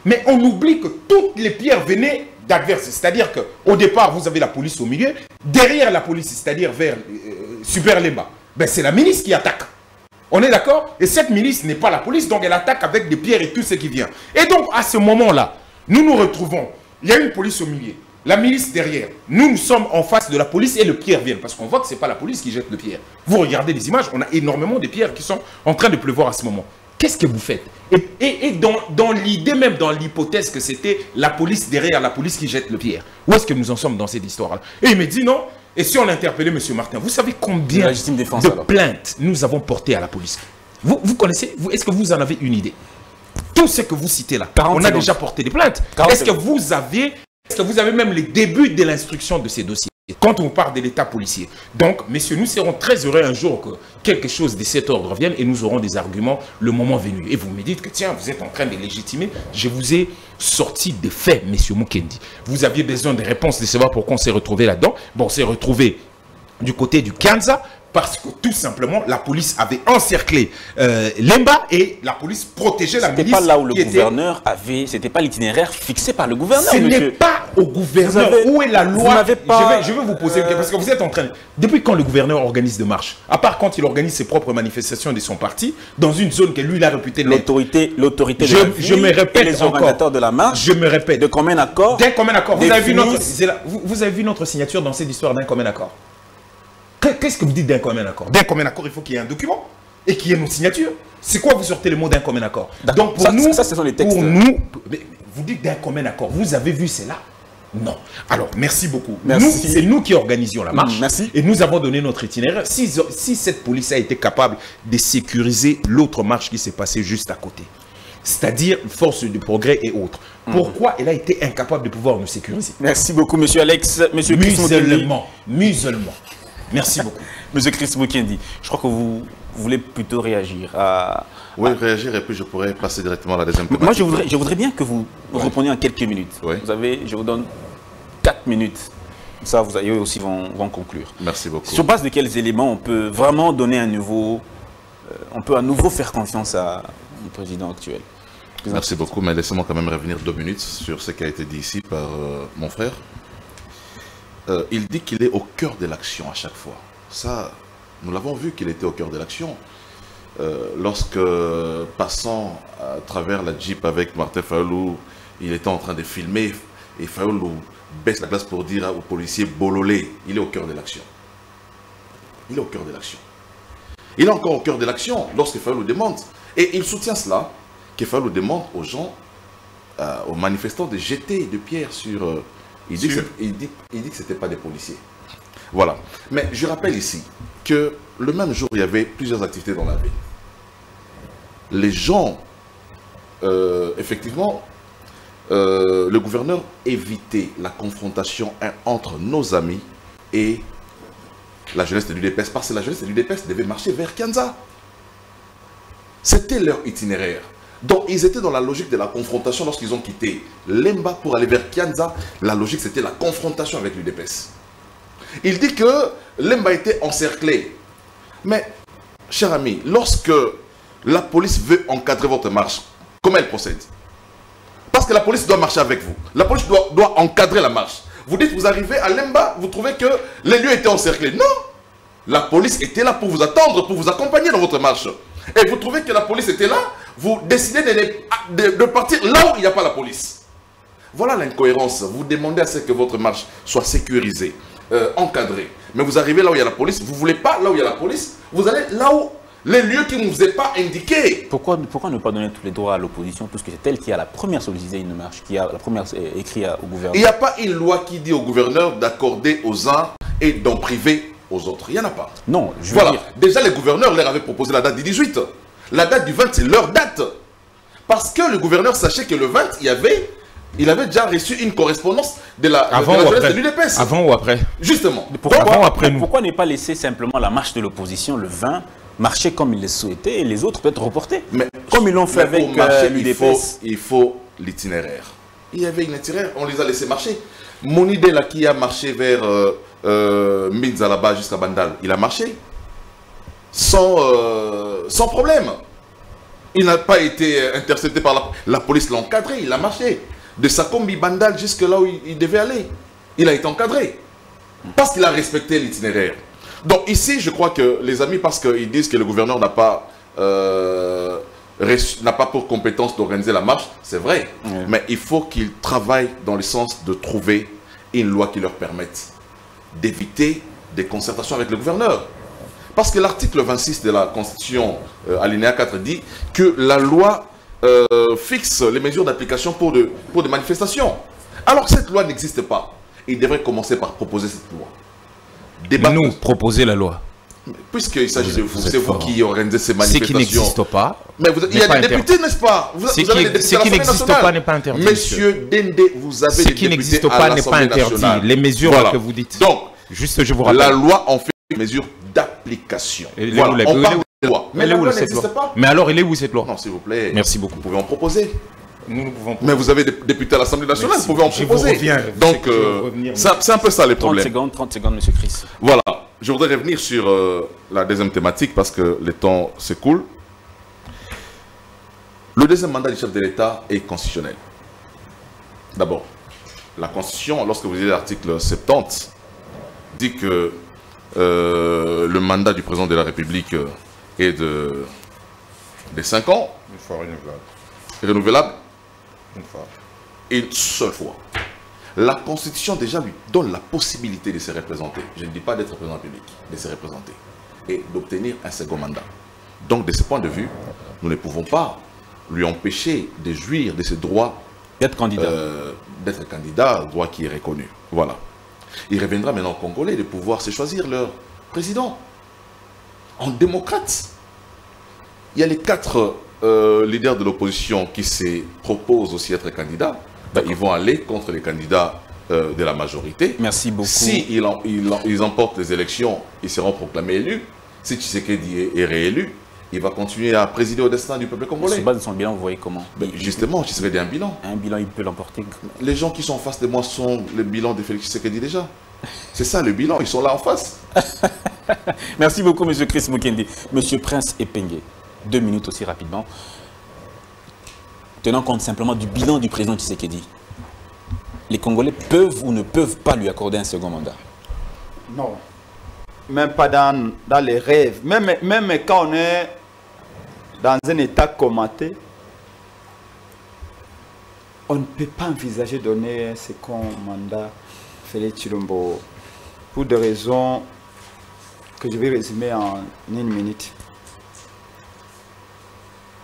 Mais on oublie que toutes les pierres venaient d'adverses. C'est-à-dire qu'au départ, vous avez la police au milieu. Derrière la police, c'est-à-dire vers Super Lemba, ben, c'est la milice qui attaque. On est d'accord? Et cette milice n'est pas la police, donc elle attaque avec des pierres et tout ce qui vient. Et donc, à ce moment-là, nous nous retrouvons. Il y a une police au milieu, la milice derrière. Nous sommes en face de la police et les pierres viennent. Parce qu'on voit que ce n'est pas la police qui jette les pierres. Vous regardez les images, on a énormément de pierres qui sont en train de pleuvoir à ce moment. Qu'est-ce que vous faites? Et dans l'idée même, dans l'hypothèse que c'était la police derrière la police qui jette le pierre. Où est-ce que nous en sommes dans cette histoire-là? Et il me dit non. Et si on a interpellé M. Martin, vous savez combien de plaintes nous avons portées à la police? Vous connaissez? Est-ce que vous en avez une idée? Tout ce que vous citez là, on a déjà porté des plaintes. Est-ce que vous avez même les débuts de l'instruction de ces dossiers? Quand on parle de l'état policier. Donc, messieurs, nous serons très heureux un jour que quelque chose de cet ordre vienne et nous aurons des arguments le moment venu. Et vous me dites que, tiens, vous êtes en train de légitimer. Je vous ai sorti des faits, messieurs Mukendi. Vous aviez besoin de réponses, de savoir pourquoi on s'est retrouvé là-dedans. Bon, on s'est retrouvé du côté du Kianza, parce que tout simplement, la police avait encerclé Lemba et la police protégeait la milice. C'était pas là où le gouverneur avait... C'était pas l'itinéraire fixé par le gouverneur, Ce n'est pas au gouverneur. Où est la loi? Je vais vous poser une question, parce que vous êtes en train... Depuis quand le gouverneur organise des marches? À part quand il organise ses propres manifestations de son parti, dans une zone que lui, il a réputée... L'autorité de la ville, je me répète les organisateurs de la marche, je me répète. De commun accord. D'un commun accord. Vous avez vu notre signature dans cette histoire d'un commun accord? Qu'est-ce que vous dites d'un commun accord? D'un commun accord, il faut qu'il y ait un document et qu'il y ait nos signatures. C'est quoi vous sortez le mot d'un commun accord? Donc pour nous, ça, ce sont les textes. Pour nous, vous dites d'un commun accord. Vous avez vu cela? Non. Alors, merci beaucoup. C'est nous qui organisions la marche. Merci. Et nous avons donné notre itinéraire. Si cette police a été capable de sécuriser l'autre marche qui s'est passée juste à côté, c'est-à-dire force de progrès et autres, pourquoi elle a été incapable de pouvoir nous sécuriser? Merci beaucoup, monsieur Alex. Monsieur Musulman. Merci beaucoup. Monsieur Chris Mukendi, je crois que vous voulez plutôt réagir à... Oui, réagir et puis je pourrais passer directement à la deuxième thématique. Moi, je voudrais bien que vous répondiez en quelques minutes. Oui. Je vous donne 4 minutes. Ça, vous allez aussi vont conclure. Merci beaucoup. Sur base de quels éléments on peut vraiment donner un nouveau... on peut à nouveau faire confiance au président actuel? Merci beaucoup, mais laissez-moi quand même revenir 2 minutes sur ce qui a été dit ici par mon frère. Il dit qu'il est au cœur de l'action à chaque fois. Ça, nous l'avons vu qu'il était au cœur de l'action. Lorsque, passant à travers la Jeep avec Martin Fayulu, il était en train de filmer et Fayulu baisse la glace pour dire aux policiers bololé, il est au cœur de l'action. Il est au cœur de l'action. Il est encore au cœur de l'action lorsque Fayulu demande. Et il soutient cela, que Fayulu demande aux gens, aux manifestants de jeter des pierres sur... Il dit que ce n'était pas des policiers. Voilà. Mais je rappelle ici que le même jour, il y avait plusieurs activités dans la ville. Les gens, effectivement, le gouverneur évitait la confrontation entre nos amis et la jeunesse de l'UDPS, parce que la jeunesse de l'UDPS devait marcher vers Kianza. C'était leur itinéraire. Donc, ils étaient dans la logique de la confrontation lorsqu'ils ont quitté Lemba pour aller vers Kianza. La logique, c'était la confrontation avec l'UDPS. Il dit que Lemba était encerclé. Mais, cher ami, lorsque la police veut encadrer votre marche, comment elle procède? Parce que la police doit marcher avec vous. La police doit encadrer la marche. Vous dites, vous arrivez à Lemba, vous trouvez que les lieux étaient encerclés. Non! La police était là pour vous attendre, pour vous accompagner dans votre marche. Et vous trouvez que la police était là, vous décidez de partir là où il n'y a pas la police. Voilà l'incohérence. Vous demandez à ce que votre marche soit sécurisée, encadrée. Mais vous arrivez là où il y a la police, vous ne voulez pas là où il y a la police, vous allez là où les lieux qui ne vous est pas indiqués. Pourquoi ne pas donner tous les droits à l'opposition, puisque c'est elle qui a la première sollicité une marche, qui a la première écrit au gouverneur? Il n'y a pas une loi qui dit au gouverneur d'accorder aux uns et d'en priver aux autres. Il n'y en a pas. Non, voilà. Déjà, les gouverneurs leur avaient proposé la date du 18. La date du 20, c'est leur date. Parce que le gouverneur sachait que le 20, il avait déjà reçu une correspondance de la jeunesse de l'UDPS. Avant ou après? Justement. Pourquoi ne pas laisser simplement la marche de l'opposition le 20 marcher comme ils le souhaitaient et les autres peut-être reporter? Mais comme ils l'ont fait avec l'UDPS. Il faut l'itinéraire. Il y avait une itinéraire, on les a laissés marcher. Mon idée là qui a marché vers Mizalaba jusqu'à Bandal, il a marché sans problème. Il n'a pas été intercepté par la police, l'a encadré, il a marché. De Sakombi Bandal jusque là où il devait aller. Il a été encadré. Parce qu'il a respecté l'itinéraire. Donc ici, je crois que les amis, parce qu'ils disent que le gouverneur n'a pas pour compétence d'organiser la marche, c'est vrai. Oui. Mais il faut qu'ils travaillent dans le sens de trouver une loi qui leur permette d'éviter des concertations avec le gouverneur. Parce que l'article 26 de la Constitution, alinéa 4, dit que la loi fixe les mesures d'application pour des manifestations. Alors cette loi n'existe pas. Il devrait commencer par proposer cette loi. Nous proposer la loi. Puisqu'il s'agit de vous, c'est vous qui organisez ces manifestations. Ce qui n'existe pas. Mais il y a des députés, n'est-ce pas? Ce qui n'existe pas n'est pas interdit. Monsieur Dende, vous avez des députés. Ce qui n'existe pas n'est pas interdit. Les mesures que vous dites. Donc, juste je vous rappelle. La loi en fait des mesures d'application. Voilà, on parle de loi. Mais la loi n'existe pas. Mais alors, il est où cette loi? Non, s'il vous plaît. Merci beaucoup. Vous pouvez en proposer. Nous pouvons. Mais vous avez des députés à l'Assemblée nationale, vous pouvez en proposer. Donc, c'est un peu ça les problèmes. 30 secondes, monsieur Chris. Voilà. Je voudrais revenir sur la deuxième thématique parce que le temps s'écoule. Le deuxième mandat du chef de l'État est constitutionnel. D'abord, la Constitution, lorsque vous lisez l'article 70, dit que le mandat du président de la République est de 5 ans. Une fois renouvelable. Renouvelable. Une fois. Une seule fois. La Constitution déjà lui donne la possibilité de se représenter. Je ne dis pas d'être président public, de se représenter et d'obtenir un second mandat. Donc de ce point de vue, nous ne pouvons pas lui empêcher de jouir de ce droit d'être candidat. D'être candidat, droit qui est reconnu. Voilà. Il reviendra maintenant aux Congolais de pouvoir se choisir leur président. En démocrate, il y a les 4 leaders de l'opposition qui se proposent aussi être candidats. Ils vont aller contre les candidats de la majorité. Merci beaucoup. Si ils emportent les élections, ils seront proclamés élus. Si Tshisekedi est réélu, il va continuer à présider au destin du peuple congolais. Sur base de son bilan, vous voyez comment? Justement, Tshisekedi a un bilan. Un bilan, il peut l'emporter. Les gens qui sont en face de moi sont le bilan de Félix Tshisekedi déjà. C'est ça le bilan, ils sont là en face. Merci beaucoup, M. Chris Mukendi. M. Prince Epengue, 2 minutes aussi rapidement. Tenant compte simplement du bilan du président Tshisekedi, les Congolais peuvent ou ne peuvent pas lui accorder un second mandat? Non. Même pas dans les rêves. Même quand on est dans un état comaté, on ne peut pas envisager de donner un second mandat à Félix Tshilombo pour des raisons que je vais résumer en 1 minute.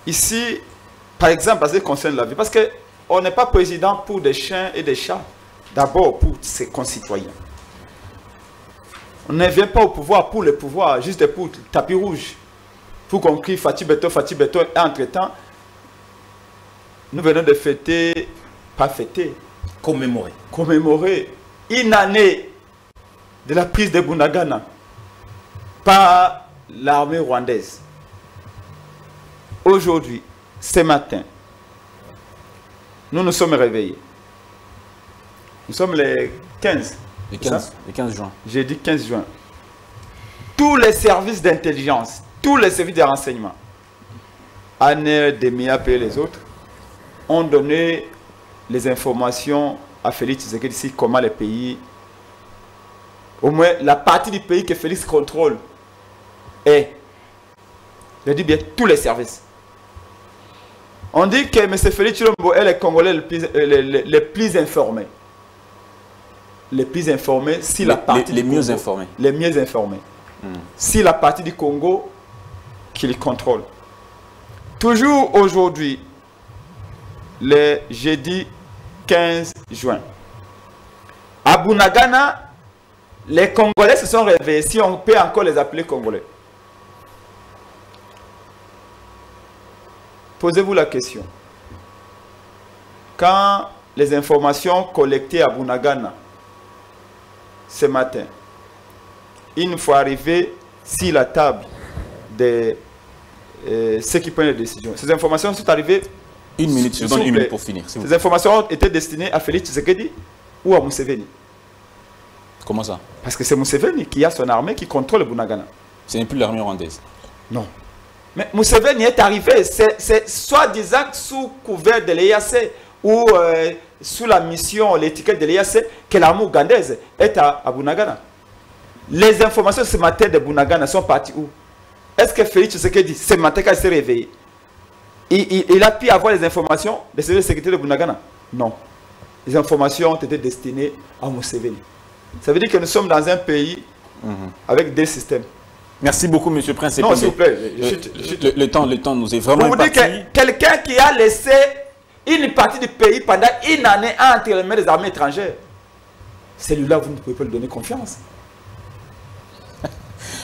Ici, par exemple, en ce qui concerne la vie, parce qu'on n'est pas président pour des chiens et des chats, d'abord pour ses concitoyens. On ne vient pas au pouvoir pour le pouvoir, juste pour le tapis rouge, pour qu'on crie Fati Beto, et entre-temps, nous venons de fêter, pas fêter, commémorer une année de la prise de Bunagana par l'armée rwandaise. Aujourd'hui, ce matin, nous nous sommes réveillés. Nous sommes les 15. Le 15 juin. J'ai dit 15 juin. Tous les services d'intelligence, tous les services de renseignement, ANER, DEMIAP et les autres, ont donné les informations à Félix Tshisekedi ici, comment les pays, au moins la partie du pays que Félix contrôle est, je dis bien tous les services. On dit que M. Félix Tshilombo est le Congolais les plus informés. Les plus informés, si la partie les mieux informés. Les mieux informés. Si la partie du Congo qu'il contrôle. Toujours aujourd'hui, le jeudi 15 juin, à Bunagana, les Congolais se sont réveillés, si on peut encore les appeler Congolais. Posez-vous la question. quand les informations collectées à Bunagana ce matin, une fois arrivé sur la table de ceux qui prennent les décisions, ces informations sont arrivées. Une minute, je donne une minute pour finir. Ces informations étaient destinées à Félix Tshisekedi ou à Museveni. Comment ça? Parce que c'est Museveni qui a son armée qui contrôle Bunagana. Ce n'est plus l'armée rwandaise. Non. Mais Museveni est arrivé, c'est soi-disant sous couvert de l'EAC ou sous la mission, l'étiquette de l'EAC, que l'armée ougandaise est à Bunagana. Les informations ce matin de Bunagana sont parties où? Est-ce que Félix Tshisekedi, ce matin quand il s'est réveillé, il a pu avoir les informations des services de sécurité de Bunagana? Non. Les informations ont été destinées à Museveni. Ça veut dire que nous sommes dans un pays avec des systèmes. Merci beaucoup, monsieur Prince. Non, s'il vous plaît. Le temps nous est vraiment imparti. Vous dire que quelqu'un qui a laissé une partie du pays pendant une année entre les mains des armées étrangères, celui-là, vous ne pouvez pas lui donner confiance.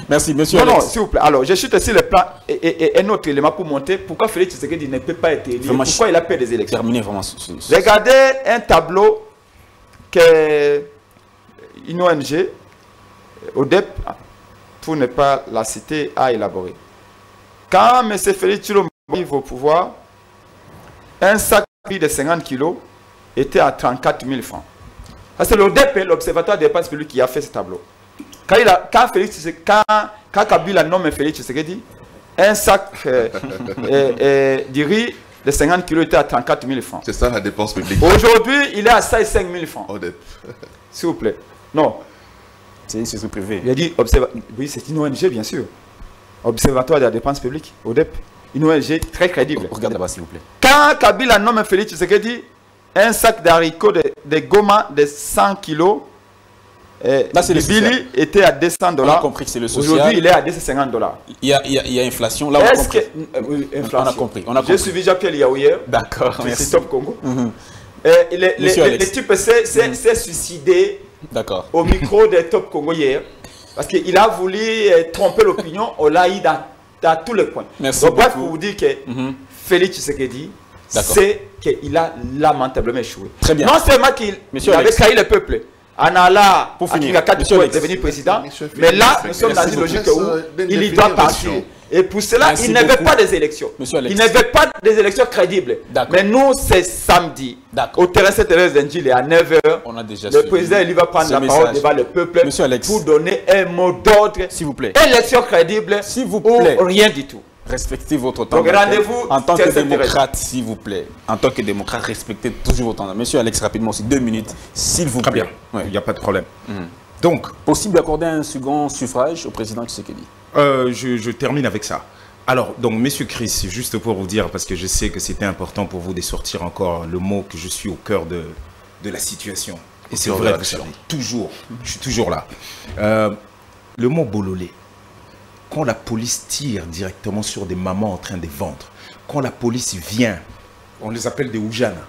Merci, monsieur. Non, s'il vous plaît. Alors, je chute aussi le plan et un autre élément pour monter pourquoi Félix Tshisekedi ne peut pas être élu. Pourquoi il a peur des élections. Terminé vraiment. Regardez un tableau que une ONG, ODEP, pour ne pas la citer, a élaboré. Quand M. Félix Tshilombo arrive au pouvoir, un sac de 50 kilos était à 34 000 francs. C'est l'ODEP, l'Observatoire des dépenses publiques, qui a fait ce tableau. Quand Kabila nomme Félix Tshisekedi, un sac de riz de 50 kilos était à 34 000 francs. C'est ça la dépense publique. Aujourd'hui, il est à 5 000 francs. S'il vous plaît. Non. C'est une société privée. Il a dit, oui, c'est une ONG, bien sûr. Observatoire de la dépense publique, ODEP. Une ONG très crédible. Regarde là-bas, s'il vous plaît. Quand Kabila nomme Félix Tshisekedi, un sac d'haricots de Goma de 100 kilos, le Billy était à 200 $. On a compris que c'est le social. Aujourd'hui, il est à 250 $. Il y a inflation. Là, on a compris. J'ai suivi Jean-Pierre Yaouyer. D'accord, merci. C'est Top Congo. Le type s'est suicidé au micro de Top Congo hier. Parce qu'il a voulu tromper l'opinion. On l'a eu dans tous les points. Merci donc, bref, beaucoup. pour vous dire que Félix Tshisekedi, c'est qu'il a lamentablement échoué. Très bien. Non seulement qu'il avait trahi le peuple, en allant pour finir, à devenir président, mais là, nous sommes dans une logique où il doit partir. Et pour cela, il ne veut pas des élections. Il ne veut pas des élections crédibles. Mais nous, c'est samedi. Au terrain d'Angile, à 9h, le président il va prendre la parole devant le peuple pour donner un mot d'ordre. S'il vous plaît. Élection crédible, s'il vous plaît. Ou rien du tout. Respectez votre temps. Donc rendez-vous en tant que démocrate, s'il vous plaît. En tant que démocrate, respectez toujours votre temps. Monsieur Alex, rapidement, aussi 2 minutes, s'il vous plaît. Très bien, il n'y a pas de problème. Donc, possible d'accorder un second suffrage au président Tshisekedi? Je termine avec ça. Alors, donc, monsieur Chris, juste pour vous dire, parce que je sais que c'était important pour vous de sortir encore le mot que je suis au cœur de la situation. Et c'est vrai, je suis toujours là. Le mot bololé. Quand la police tire directement sur des mamans en train de vendre, quand la police vient, on les appelle des oujana,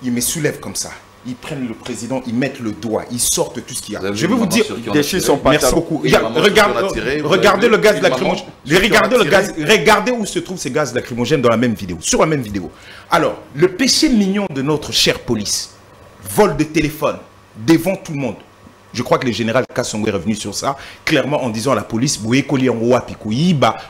ils me soulèvent comme ça, ils prennent le président, ils mettent le doigt, ils sortent tout ce qu'il y a. Je vais vous dire, merci beaucoup. Regardez le gaz lacrymogène. Regardez où se trouvent ces gaz lacrymogènes dans la même vidéo, sur la même vidéo. Alors, le péché mignon de notre chère police, vol de téléphone devant tout le monde. Je crois que le général Kassongo est revenu sur ça, clairement en disant à la police,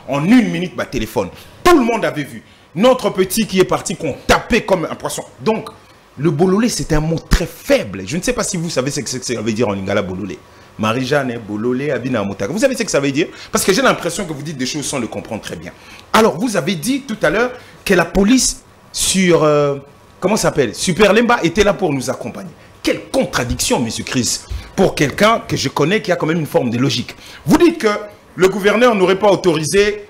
en une minute, téléphone. Tout le monde avait vu. Notre petit qui est parti, qu'on tapait comme un poisson. Donc, le bololé, c'est un mot très faible. Je ne sais pas si vous savez ce que ça veut dire en lingala bololé. Marie-Jeanne, bololé, abina motaka. Vous savez ce que ça veut dire? Parce que j'ai l'impression que vous dites des choses sans le comprendre très bien. Alors, vous avez dit tout à l'heure que la police sur, comment ça s'appelle, Super Lemba était là pour nous accompagner. Quelle contradiction, monsieur Chris, pour quelqu'un que je connais qui a quand même une forme de logique. Vous dites que le gouverneur n'aurait pas autorisé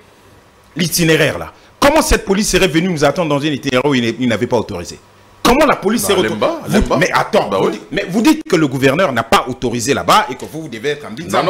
l'itinéraire là. Comment cette police serait venue nous attendre dans un itinéraire où il n'avait pas autorisé? Comment la police s'est retrouvée? Mais attends, mais vous dites que le gouverneur n'a pas autorisé là-bas et que vous devez être en disant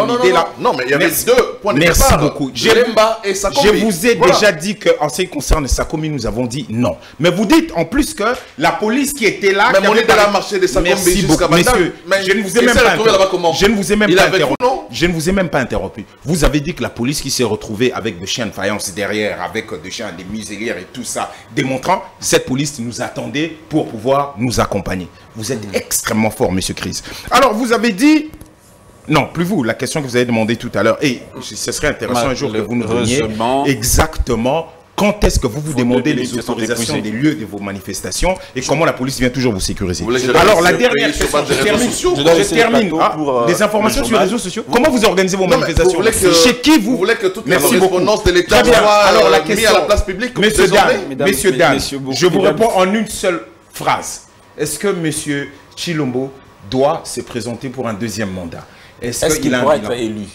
non, mais il y avait deux points de départ. Merci beaucoup. Je vous ai déjà dit qu'en ce qui concerne Sakomi, nous avons dit non. Mais vous dites en plus que la police qui était là... Mais on est dans la marché de Sakomi jusqu'à maintenant. Messieurs, je ne vous ai même pas interrompu. Je ne vous ai même pas interrompu. Vous avez dit que la police qui s'est retrouvée avec des chiens de faïence derrière, avec des chiens, des muselières et tout ça, démontrant cette police nous attendait pour pour pouvoir nous accompagner. Vous êtes extrêmement fort, monsieur Chris. Alors, vous avez dit... Non, plus vous, la question que vous avez demandé tout à l'heure. Et ce serait intéressant un jour que vous nous donniez exactement quand est-ce que vous demandez les autorisations des lieux de vos manifestations et comment la police vient toujours vous sécuriser. Alors, la dernière question, je termine. Des informations sur les réseaux sociaux. Comment vous organisez vos manifestations? Chez qui vous voulez que toute la correspondance de l'État soit mise à la place publique? Messieurs, dames, je vous réponds en une seule phrase. Est-ce que monsieur Tshilombo doit se présenter pour un deuxième mandat? Est-ce qu'il pourra être élu?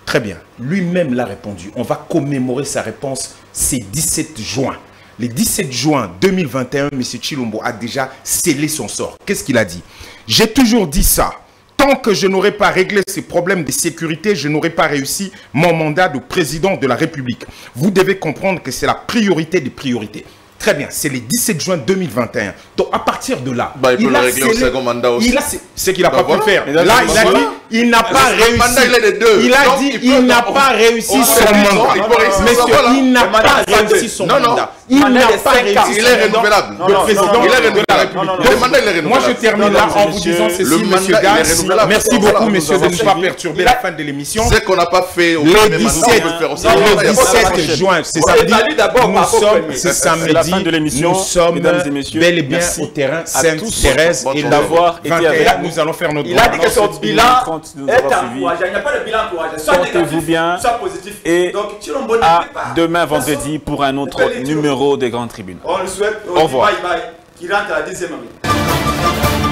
Très bien. Lui-même l'a répondu. On va commémorer sa réponse ce 17 juin. Le 17 juin 2021, M. Tshilombo a déjà scellé son sort. Qu'est-ce qu'il a dit? J'ai toujours dit ça. Tant que je n'aurai pas réglé ces problèmes de sécurité, je n'aurai pas réussi mon mandat de président de la République. Vous devez comprendre que c'est la priorité des priorités. Très bien, c'est le 17 juin 2021. Donc, à partir de là, il a régler au second mandat aussi. Ce qu'il n'a pas pu faire. Là, il a dit, il n'a pas réussi. Il a dit, il n'a pas réussi son mandat. Messieurs, il n'a pas réussi son mandat. Il n'a pas réussi. Il est renouvelable. Le président, il est renouvelable. Le mandat, il est renouvelable. Moi, je termine là en vous disant ceci, monsieur Gass. Merci beaucoup, messieurs, de ne pas perturber la fin de l'émission. C'est qu'on n'a pas fait au le 17 juin, c'est samedi. Nous sommes, c'est samedi. De l'émission, nous sommes mesdames et messieurs, bel et bien au terrain Sainte-Thérèse et d'avoir été avec nous. Nous allons faire notre Il a dit que son bilan est encourageant. Il n'y a pas de bilan encourageant. Soit portez-vous bien soit positif. Et donc, Tshilombo à demain vendredi pour un autre numéro des grands tribunaux. On le souhaite. Au revoir. Bye bye. Qui rentre à la 10e année.